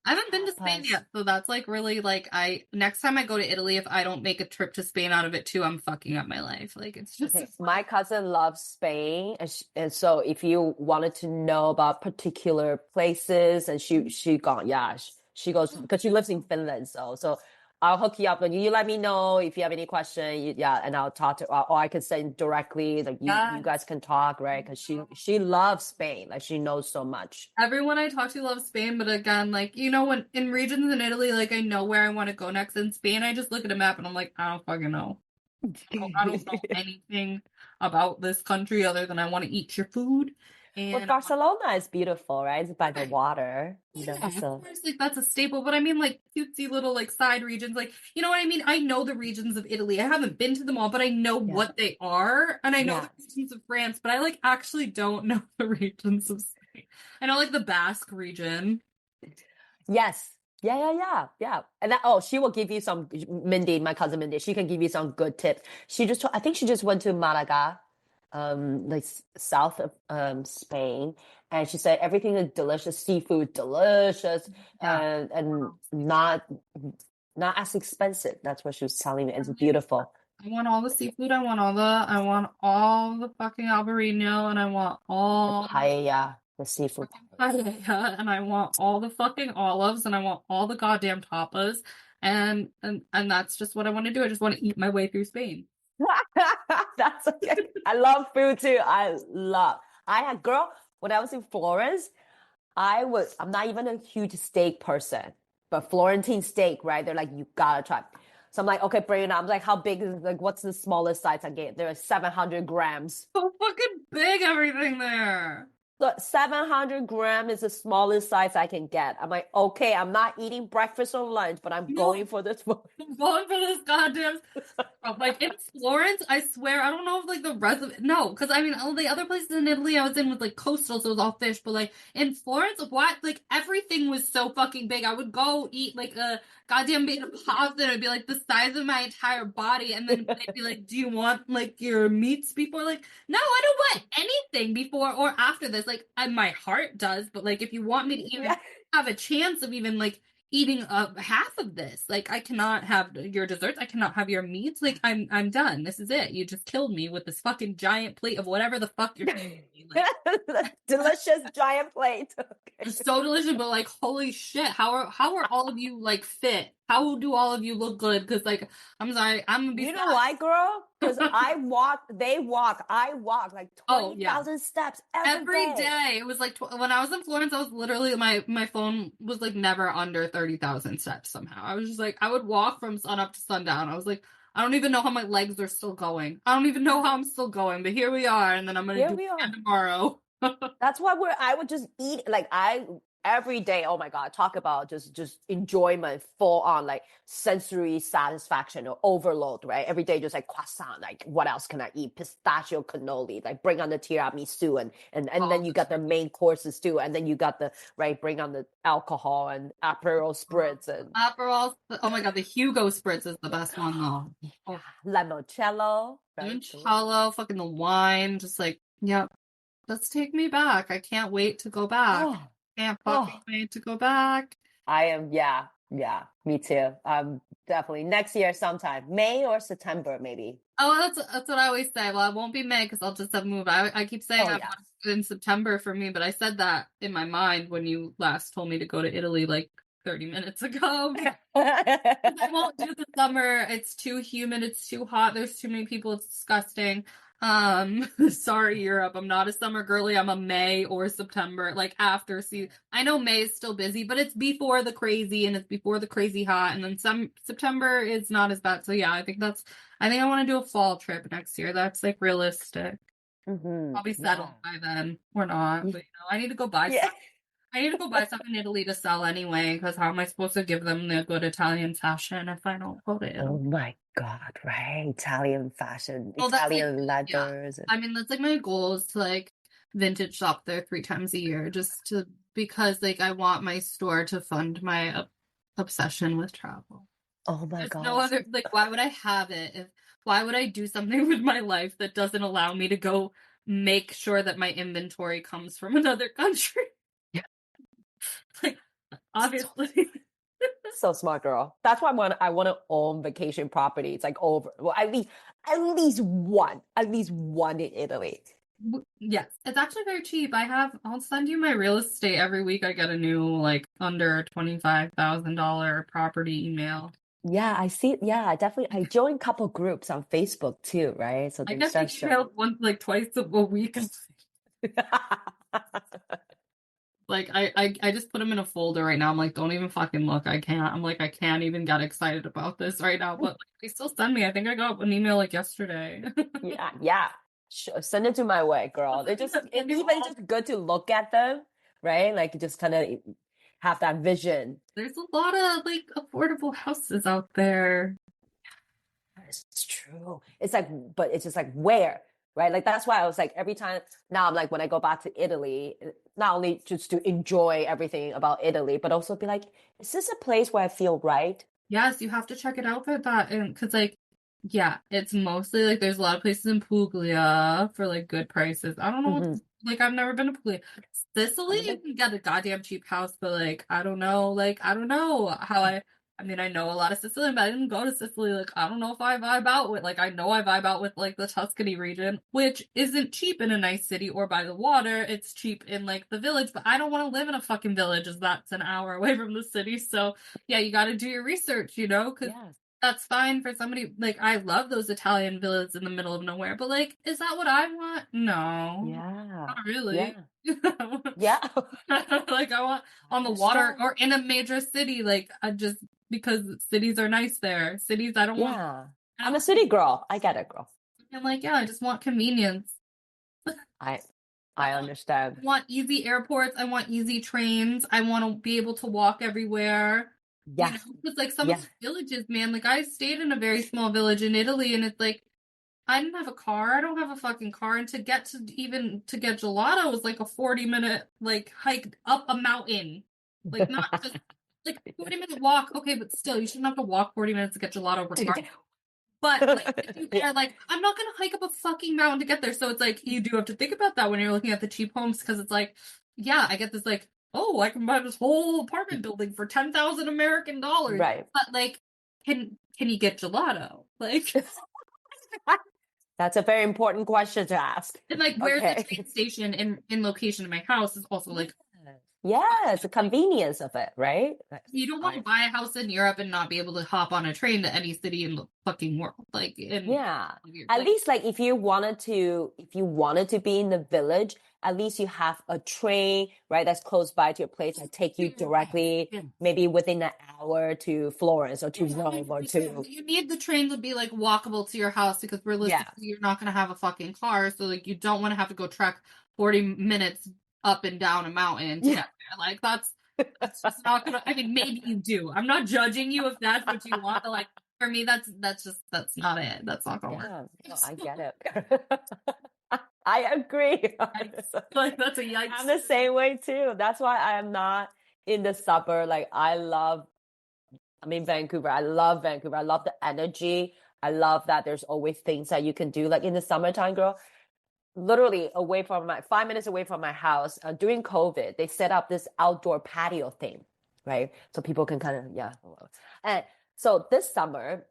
I haven't been to Spain tapas. yet, so that's like really like next time I go to Italy, if I don't make a trip to Spain out of it too, I'm fucking up my life. Like it's just Okay, my cousin loves Spain, and so if you wanted to know about particular places, and she gone, yeah, she goes because she lives in Finland, so I'll hook you up, and you let me know if you have any question, yeah, and I'll talk to, or I can send directly, like you yes. guys can talk, right? Because she loves Spain, like she knows so much. Everyone I talk to loves Spain, but again, like when in regions in Italy, like I know where I want to go next. In Spain, I just look at a map and I'm like, I don't fucking know. I don't know anything about this country other than I want to eat your food. Well, And Barcelona is beautiful, right? It's by the water, yeah, of so course, like that's a staple. But I mean, like cutesy little like side regions, like you know what I mean. I know the regions of Italy. I haven't been to them all, but I know yeah, what they are, and I know yeah. the regions of France. But I like actually don't know the regions of Spain. I know like the Basque region. Yes. Yeah. And that, oh, she will give you some, Mindy, my cousin Mindy, she can give you some good tips. I think she just went to Malaga, like south of Spain, and she said everything is delicious, seafood delicious, Yeah. and not as expensive. That's what she was telling me. It's beautiful. I want all the seafood. I want all the fucking albarino, and I want The all paella, the seafood. paella, and I want all the fucking olives, and I want all the goddamn tapas, and that's just what I want to do. I just want to eat my way through Spain. That's okay. I love food too. I had girl when I was in Florence. I'm not even a huge steak person, but Florentine steak, right? They're like, you gotta try. So I'm like, okay, bring it on. I'm like, how big is like, what's the smallest size I get? There are 700 grams. So fucking big, everything there. So 700 gram is the smallest size I can get. I'm like, okay, I'm not eating breakfast or lunch, but I'm No, going for this. I'm going for this goddamn. Like in Florence, I swear, I don't know if like the rest of it. No, because I mean, all the other places in Italy I was in was like coastal, so it was all fish. But like in Florence, what? Like everything was so fucking big. I would go eat like a goddamn bit of pasta, and it'd be like the size of my entire body. And then they'd be like, "Do you want like your meats before?" Like, no, I don't want anything before or after this. Like, my heart does, but like, if you want me to even have a chance of even like eating half of this. Like I cannot have your desserts. I cannot have your meats. Like I'm done. This is it. You just killed me with this fucking giant plate of whatever the fuck you're feeding me. Like, Delicious giant plate. Okay. it's so delicious, but like holy shit, how are all of you like fit? How do all of you look good? Because like I'm sorry, I'm gonna be You fat. know why, girl? Because they walk, I walk like Oh yeah. 20,000 steps Every day. It was like when I was in Florence, I was literally my phone was like never under 30,000 steps somehow. I was just like I would walk from sun up to sundown. I was like I don't even know how my legs are still going. I don't even know how I'm still going, but here we are, and then I'm gonna Here do we it are. again tomorrow. That's why I would just eat like every day. Oh my God, talk about just enjoyment, full on like sensory satisfaction or overload, right? Every day just like croissant, like what else can I eat? Pistachio cannoli, like bring on the tiramisu and then you got the main courses too. And then you got the right, bring on the alcohol and Aperol spritz and Aperol. Oh my god, the Hugo Spritz is the best one though. Oh, limoncello, right? limoncello, fucking the wine, just like yep. Let's take me back. I can't wait to go back. Oh, Can't fucking oh, wait to go back. I am, yeah, me too. Definitely next year sometime, May or September, maybe. Oh, that's what I always say. Well, it won't be May because I'll just have moved. I keep saying Oh, I yeah. want in September for me, but I said that in my mind when you last told me to go to Italy like 30 minutes ago. I won't do the summer. It's too humid. It's too hot. There's too many people. It's disgusting. Sorry, Europe. I'm not a summer girly. I'm a May or September, like after season. I know May is still busy, but it's before the crazy and it's before the crazy hot. And then September is not as bad. So yeah, I think I want to do a fall trip next year. That's like realistic. I'll be settled by then or not, but I need to go buy Yeah. stuff. I need to go buy stuff in Italy to sell anyway, because how am I supposed to give them the good Italian fashion if I don't go to Oh Italy? my God, right? Italian fashion, Well, that's like, Italian yeah. leathers. I mean, that's like my goal is to like vintage shop there 3 times a year, because like I want my store to fund my obsession with travel. Oh my There's no gosh. other, like, why would I have it why would I do something with my life that doesn't allow me to go make sure that my inventory comes from another country? Yeah. Like, So, obviously. so smart, girl. That's why I want to own vacation property. It's like well, at least one in Italy. Yes, it's actually very cheap. I'll send you my real estate every week. I get a new, like, under $25,000 property email. Yeah, I see. Yeah, I joined a couple groups on Facebook too, right? So I there's get the just email once, like, twice a week. Like, I just put them in a folder right now. I'm like, don't even fucking look. I can't even get excited about this right now. But like, they still send me. I think I got an email like yesterday. Yeah, yeah. Send it to my way, girl. It's even just good to look at them, right? Like just kind of have that vision. There's a lot of like affordable houses out there. It's true. It's like, but it's just like where, right? Like that's why I was like every time now I'm like when I go back to Italy, not only just to enjoy everything about Italy, but also be like, is this a place where I feel right? Yes, you have to check it out for that. And because, like, yeah, it's mostly like there's a lot of places in Puglia for like good prices. I don't know, Mm-hmm. like, I've never been to Puglia. Sicily, Haven't you been. can get a goddamn cheap house, but like, I don't know, like, I don't know how I mean, I know a lot of Sicilian, but I didn't go to Sicily. Like, I don't know if I vibe out with, like, I know I vibe out with like the Tuscany region, which isn't cheap in a nice city or by the water. It's cheap in like the village, but I don't want to live in a fucking village as that's an hour away from the city. So yeah, you got to do your research, because Yes. that's fine for somebody. Like, I love those Italian villas in the middle of nowhere, but like, is that what I want? No, Yeah. not really. Yeah. Yeah. Like, I want I on the water understand. or in a major city. Like, I just because cities are nice there. Cities, I don't want. Yeah. I I'm a don't. city girl. I get it, girl. I'm like, yeah, I just want convenience. I I I want, understand. I want easy airports. I want easy trains. I want to be able to walk everywhere. Yeah. Because like some of Yeah. the villages, man, like I stayed in a very small village in Italy, and it's like I didn't have a car. I don't have a fucking car, and to get gelato was like a 40-minute like hike up a mountain, like not just like 40-minute walk. Okay, but still, you shouldn't have to walk 40 minutes to get gelato. But like if you are like, I'm not gonna hike up a fucking mountain to get there. So it's like you do have to think about that when you're looking at the cheap homes, because it's like, yeah, I get this like, oh, I can buy this whole apartment building for 10,000 American dollars. Right. But like, can you get gelato? Like, That's a very important question to ask. and like, where's the Okay. train station in location in my house is also like, Yes, the convenience of it, right? you don't want to I buy a house in Europe and not be able to hop on a train to any city in the fucking world. Like, in Yeah. At least like if you wanted to be in the village, at least you have a train, right, that's close by to your place that take you directly, yeah. maybe within an hour to Florence or to Rome or to You need the train to be like walkable to your house, because realistically, yeah. you're not going to have a fucking car. So like, you don't want to have to go trek 40 minutes up and down a mountain to Yeah. get there. Like, that's just not gonna. I mean, maybe you do. I'm not judging you if that's what you want, but like, for me, that's not it. That's not gonna work. Yeah, no, I get it. I agree. Yikes. Like, that's a yikes. I'm the same way too. That's why I am not in the suburb. Like I'm in Vancouver. I love Vancouver. I love the energy. I love that there's always things that you can do. Like in the summertime, girl, literally 5 minutes away from my house, during COVID, they set up this outdoor patio thing, right? So people can kind of, yeah. And so this summer,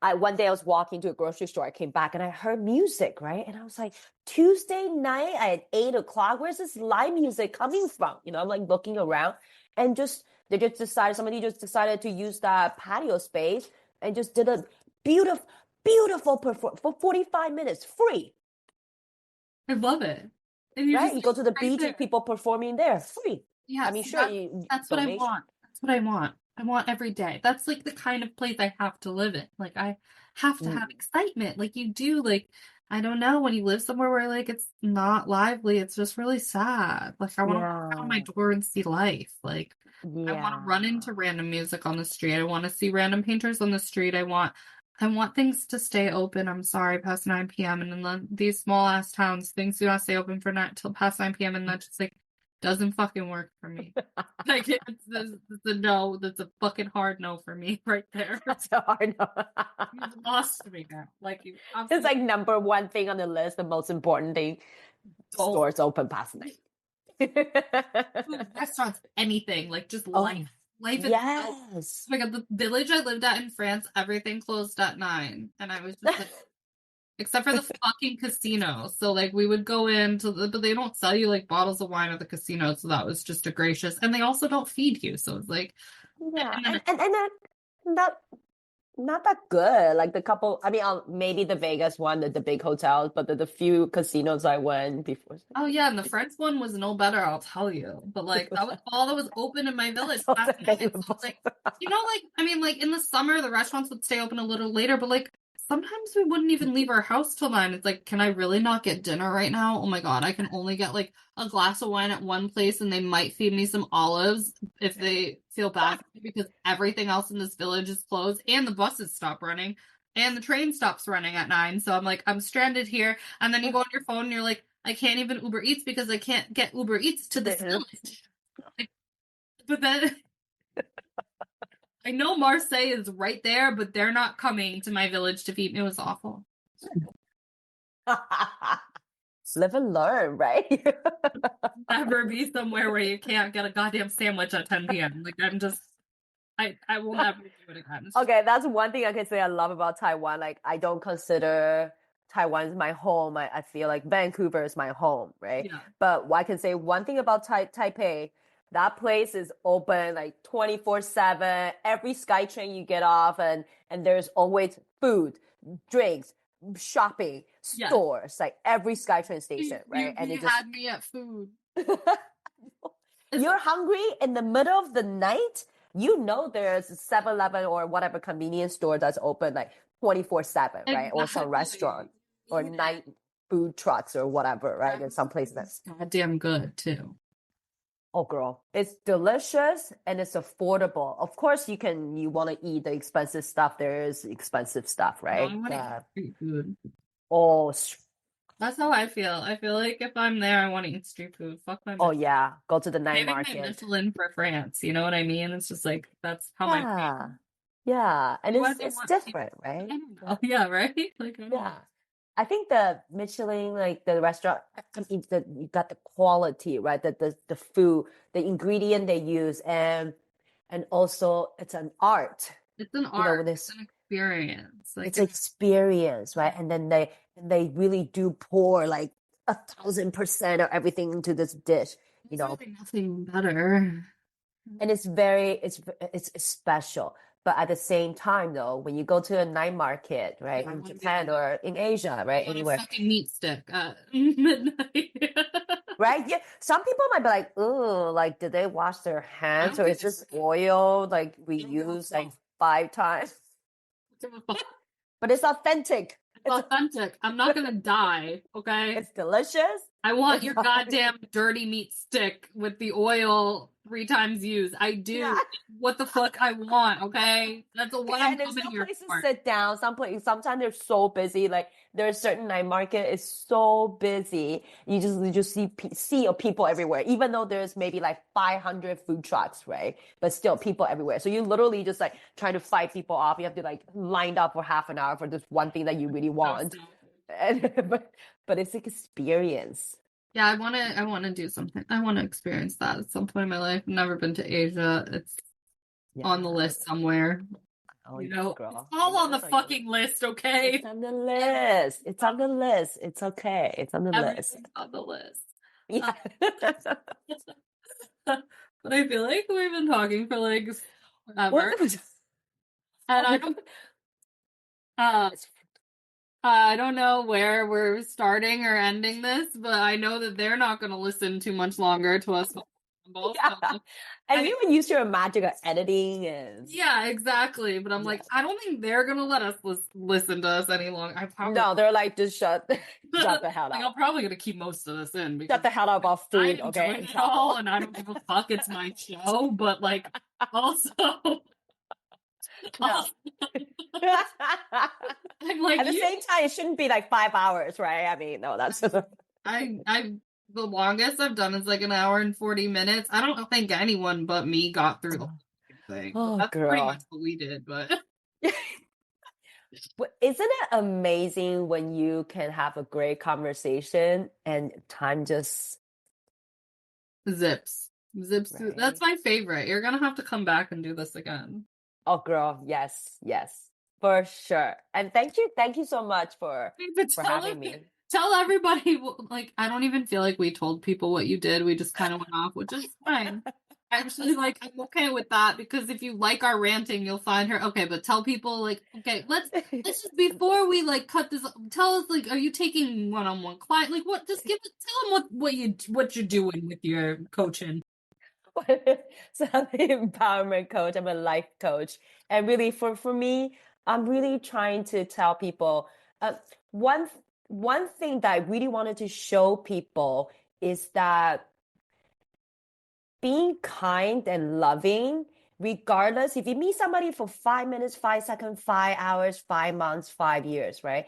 one day I was walking to a grocery store. I came back and I heard music, right? And I was like, Tuesday night at 8 o'clock, where's this live music coming from? I'm like looking around and somebody just decided to use that patio space and just did a beautiful performance for 45 minutes, free, I love it. And you right? just You go to the right beach there. and people performing there, free. Yeah, I mean, see, sure, that's what I donation. want. That's what I want. I want every day. That's like the kind of place I have to live in. Like, I have to have excitement. Like, you do. Like, I don't know, when you live somewhere where like it's not lively, it's just really sad. Like I want to walk out my Yeah. door and see life. Like I want to run Yeah. into random music on the street. I want to see random painters on the street. I want things to stay open. I'm sorry, past 9 p.m. And in these small ass towns, things do not stay open for not till past 9 p.m. And that just like doesn't fucking work for me. Like it's a no. That's a fucking hard no for me right there. That's a hard no. You've lost me now. Like you It's absolutely like number one thing on the list, the most important thing. don't. Stores open past night. Food, restaurants, anything. Like just Oh, life. Life itself. yes. Oh my god, the village I lived at in France, everything closed at 9. And I was just like, except for the fucking casino. So like we would go into but they don't sell you like bottles of wine at the casino, so that was just a gracious. And they also don't feed you, so it's like, Yeah, and then and then not that good. Like the couple, I mean, maybe the Vegas one, the big hotels, but the few casinos I went before. oh yeah, and the French one was no better, I'll tell you. But like that was all that was open in my village That's all last night. So available. like, like I mean, like in the summer the restaurants would stay open a little later, but like sometimes we wouldn't even leave our house till 9. It's like, can I really not get dinner right now? Oh my god, I can only get like a glass of wine at one place, and they might feed me some olives if they feel bad for me, because everything else in this village is closed and the buses stop running. And the train stops running at 9. So I'm like, I'm stranded here. And then you go on your phone and you're like, I can't even Uber Eats because I can't get Uber Eats to this village. Like, but then I know Marseille is right there, but they're not coming to my village to feed me. It was awful. Live and learn, right? Never be somewhere where you can't get a goddamn sandwich at 10 p.m. Like I will never do it again. Okay, that's one thing I can say I love about Taiwan. Like, I don't consider Taiwan is my home. I feel like Vancouver is my home, right? Yeah. But I can say one thing about Taipei, that place is open like 24/7. Every SkyTrain you get off, and there's always food, drinks, shopping, Yes. stores, like every SkyTrain station, right? You had me at food. You're hungry in the middle of the night, you know there's a 7-Eleven or whatever convenience store that's open like 24/7, right? Or some restaurant or night food trucks or whatever, right? In some places that's goddamn good too. oh girl, it's delicious and it's affordable. Of course you want to eat the expensive stuff. There is expensive stuff, right? No, I want to eat street food. Oh, that's how I feel. I feel like if I'm there, I want to eat street food. Fuck my oh yeah, go to the night saving market. my Michelin for France. You know what I mean? It's just like that's how my yeah, and it's different, right? I don't know. Yeah, right. Like yeah. I think the Michelin, like the restaurant, I mean, you got the quality, right? The food, the ingredient they use, and also it's an art. It's an art. It's an experience. Like it's experience, right? And then they really do pour like 1,000% of everything into this dish. You know, really nothing better. And it's special. But at the same time, though, when you go to a night market, right, in Japan or in Asia, right, anywhere, fucking meat stick at midnight, right? Yeah, some people might be like, "Oh, like did they wash their hands, or is this oil like we use like 5 times?" But it's authentic. It's authentic. I'm not gonna die. Okay, it's delicious. I want your goddamn dirty meat stick with the oil 3 times used. I do. Yeah. What the fuck I want, okay? That's what I'm coming here for. Sit down. Sometimes they're so busy. Like there's certain night market is so busy. You just see people everywhere. Even though there's maybe like 500 food trucks, right? But still people everywhere. So you literally just like trying to fight people off. You have to like line up for half an hour for this one thing that you really want. But it's like experience. Yeah, I want to do something. I want to experience that at some point in my life. I've never been to Asia. It's on the list somewhere. Oh, you know, girl. It's all on the fucking list, okay? It's on the list. It's on the list. It's okay. It's on the list. On the list. Yeah. But I feel like we've been talking for like forever. And I don't know where we're starting or ending this, but I know that they're not going to listen too much longer to us also, Yeah. And you would use your magic of editing and yeah, exactly. But I'm yeah. like, I don't think they're gonna let us listen to us any longer. I probably No, they're like, just shut the hell like up. I'm probably gonna keep most of this in because Shut the hell up about I food, okay, enjoyed and it all travel. and I don't give a fuck. It's my show, but like also, No. also I'm like At the you. same time, it shouldn't be like 5 hours, right? I mean, no, that's I the longest I've done is like an hour and 40 minutes. I don't think anyone but me got through the whole thing. But oh, that's pretty much girl. what we did, but But isn't it amazing when you can have a great conversation and time just zips through. That's right? my favorite. You're gonna have to come back and do this again. Oh, girl, yes, yes, for sure. And thank you so much But for having me. tell everybody, like, I don't even feel like we told people what you did. We just kind of went off, which is fine. Actually, like, I'm okay with that because if you like our ranting, you'll find her. Okay, but tell people, like, okay, let's just before we like cut this. Tell us, like, are you taking one-on-one client? Like, what? Just tell them what you're doing with your coaching. So I'm an empowerment coach. I'm a life coach, and really, for me, I'm really trying to tell people uh, one one thing that I really wanted to show people is that being kind and loving, regardless if you meet somebody for 5 minutes, 5 seconds, 5 hours, 5 months, 5 years, right?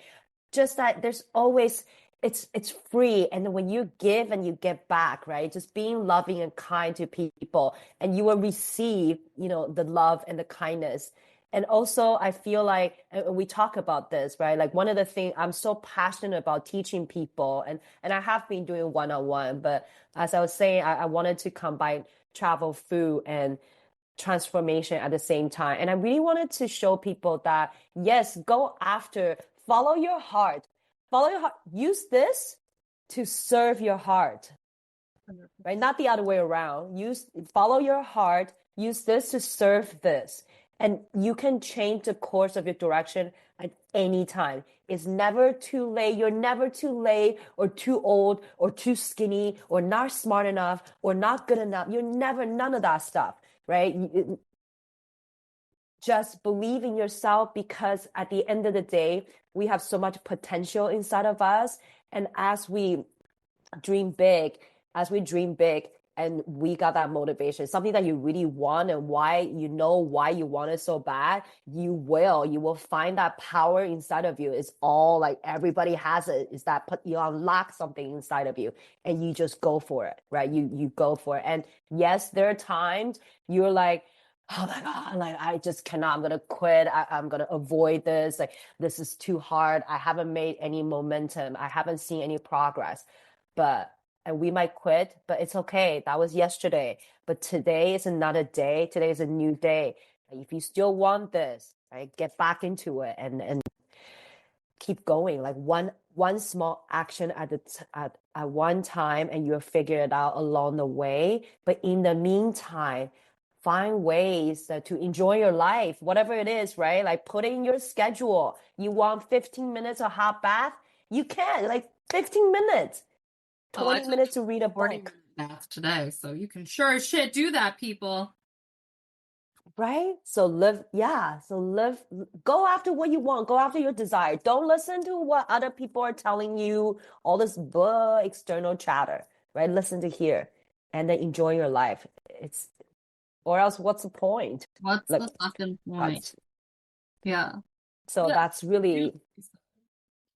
Just that there's always it's free, and when you give and you get back, right? Just being loving and kind to people, and you will receive, the love and the kindness. And also, I feel like and we talk about this, right? Like one of the things I'm so passionate about teaching people, and I have been doing one-on-one, but as I was saying, I wanted to combine travel, food, and transformation at the same time. And I really wanted to show people that, yes, go after, follow your heart, follow your heart. Use this to serve your heart, right? Not the other way around. Follow your heart, use this to serve this. And you can change the course of your direction at any time. It's never too late. You're never too late or too old or too skinny or not smart enough or not good enough. You're never, none of that stuff, right? Just believe in yourself, because at the end of the day, we have so much potential inside of us. And dream big, as we dream big, and we got that motivation, something that you really want and why you want it so bad, you will find that power inside of you. It's all like everybody has it. Is that you unlock something inside of you and you just go for it, right? You go for it. And yes, there are times you're like, oh my God, like I just cannot, I'm gonna quit. I'm gonna avoid this. Like this is too hard. I haven't made any momentum. I haven't seen any progress. And we might quit, but it's okay. That was yesterday. But today is another day. Today is a new day. If you still want this, right, get back into it and keep going. Like one small action at one time, and you'll figure it out along the way. But in the meantime, find ways to enjoy your life, whatever it is, right? Like put it in your schedule. You want 15 minutes of hot bath? You can, like 15 minutes. Oh, I 20 took minutes to read a 40 minute book, nap today, so you can sure as shit do that, people. right? So go after what you want, go after your desire. Don't listen to what other people are telling you, all this external chatter, right? Listen to here and then enjoy your life. Or else what's the point? What's Like the fucking point? that's Yeah. so Yeah. that's really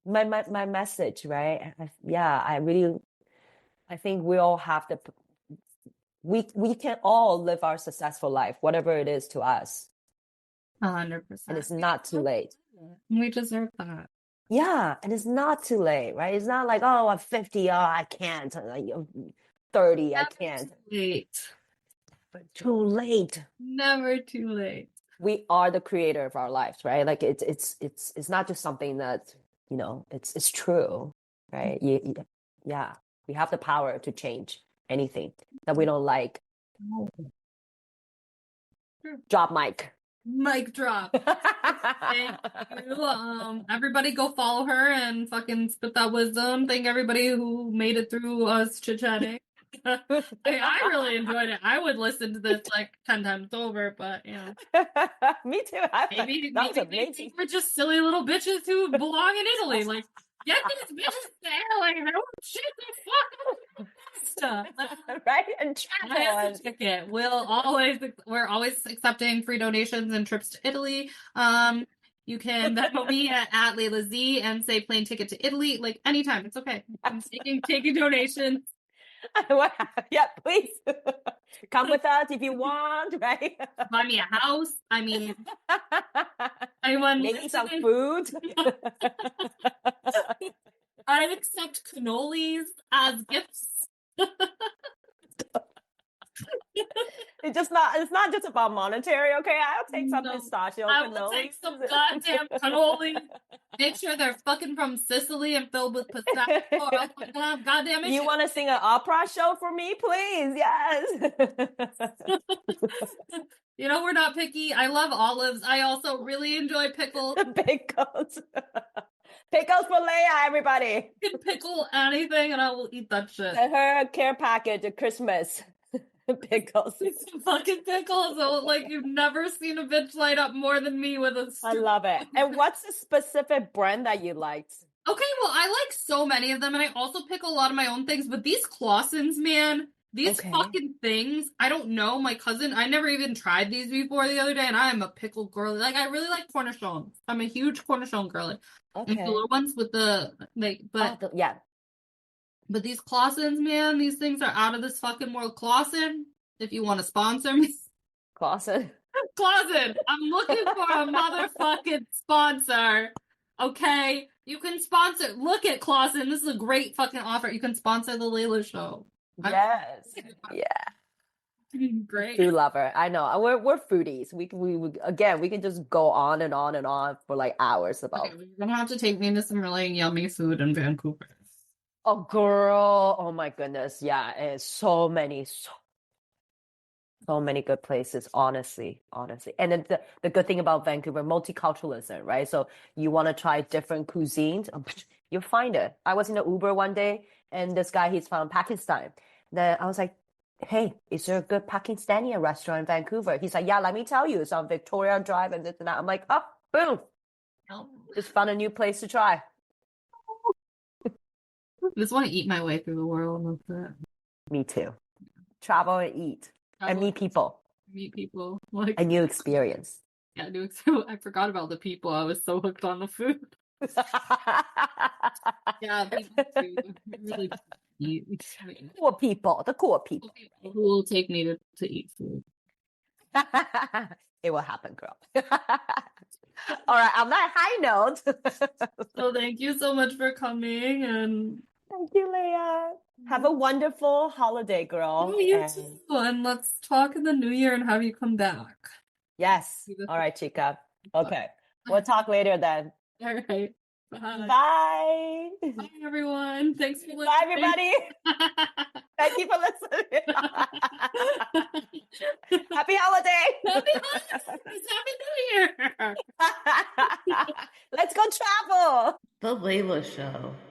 my message, right? I think we all have the we can all live our successful life, whatever it is to us. 100%. And it's not too late. We deserve that. Yeah, and it's not too late, right? It's not like, oh, I'm 50, oh, I can't. Like, 30, I Never can't. too late. But too late. Never too late. We are the creator of our lives, right? Like it's not just something that, it's true, right? Yeah, we have the power to change anything that we don't like. Drop mic. Mic drop. Thank you. Everybody go follow her and fucking spit that wisdom. Thank everybody who made it through us chit-chatting. I really enjoyed it. I would listen to this like 10 times over, but Me too. maybe That was they amazing. think we're just silly little bitches who belong in Italy. Like, get these bitches to Italy. They won't shit the fuck stuff. Right? And Buy us travel. a ticket. We're always accepting free donations and trips to Italy. You can Venmo me at Layla Z and say plane ticket to Italy. Like anytime, it's okay. I'm taking donations. Yeah, please come with us if you want, right? Buy me a house. I mean, anyone Maybe some listening? food. I accept cannolis as gifts. It's not just about monetary, okay? I'll take some No, pistachio I will cannolis. take some goddamn cannoli. Make sure they're fucking from Sicily and filled with pistachio. Or else I'm gonna have goddamn issues. You want to sing an opera show for me, please? Yes. You know, we're not picky. I love olives. I also really enjoy pickles. Pickles. Pickles for Leia, everybody. You can pickle anything and I will eat that shit. Send her a care package at Christmas. Pickles. Some fucking pickles. So, like, you've never seen a bitch light up more than me with a I love it. And what's the specific brand that you liked? Okay, well, I like so many of them, and I also pick a lot of my own things, but these Clausens, man, these Okay. fucking things, I don't know. My cousin, I never even tried these before the other day, and I am a pickle girl. Like, I really like cornichons. I'm a huge cornichon girl. Okay. And the little ones with the, like, but yeah. But these Clausens, man, these things are out of this fucking world. Clausen, if you want to sponsor me. Clausen. Clausen, I'm looking for a motherfucking sponsor. Okay? You can sponsor. Look at Clausen. This is a great fucking offer. You can sponsor the Layla show. Yes. Yeah. Great. Food lover. I know. We're foodies. We can just go on and on and on for like hours about. Okay, you're gonna have to take me to some really yummy food in Vancouver. Oh, girl. Oh my goodness. Yeah. And so many good places, honestly. And then the good thing about Vancouver, multiculturalism, right? So you want to try different cuisines, you'll find it. I was in an Uber one day and this guy, he's from Pakistan. Then I was like, hey, is there a good Pakistani restaurant in Vancouver? He's like, yeah, let me tell you, it's on Victoria Drive and this and that. I'm like, oh, boom. Just found a new place to try. I just want to eat my way through the world. That's it. Me too. Travel and eat. And meet people. Like a new experience. Yeah, I forgot about the people. I was so hooked on the food. Yeah, people too. Really eat. Cool people. The cool people. Who will take me to eat food. It will happen, girl. All right, on that high note. So thank you so much for coming and thank you, Leia. Have a wonderful holiday, girl. Oh, you too. And let's talk in the new year and have you come back. Yes. All right, Chica. Okay. We'll talk later then. All right. Bye. Bye. Bye, everyone. Thanks for listening. Bye, everybody. Thank you for listening. Happy holiday. Happy New Year. Let's go travel. The Layla Show.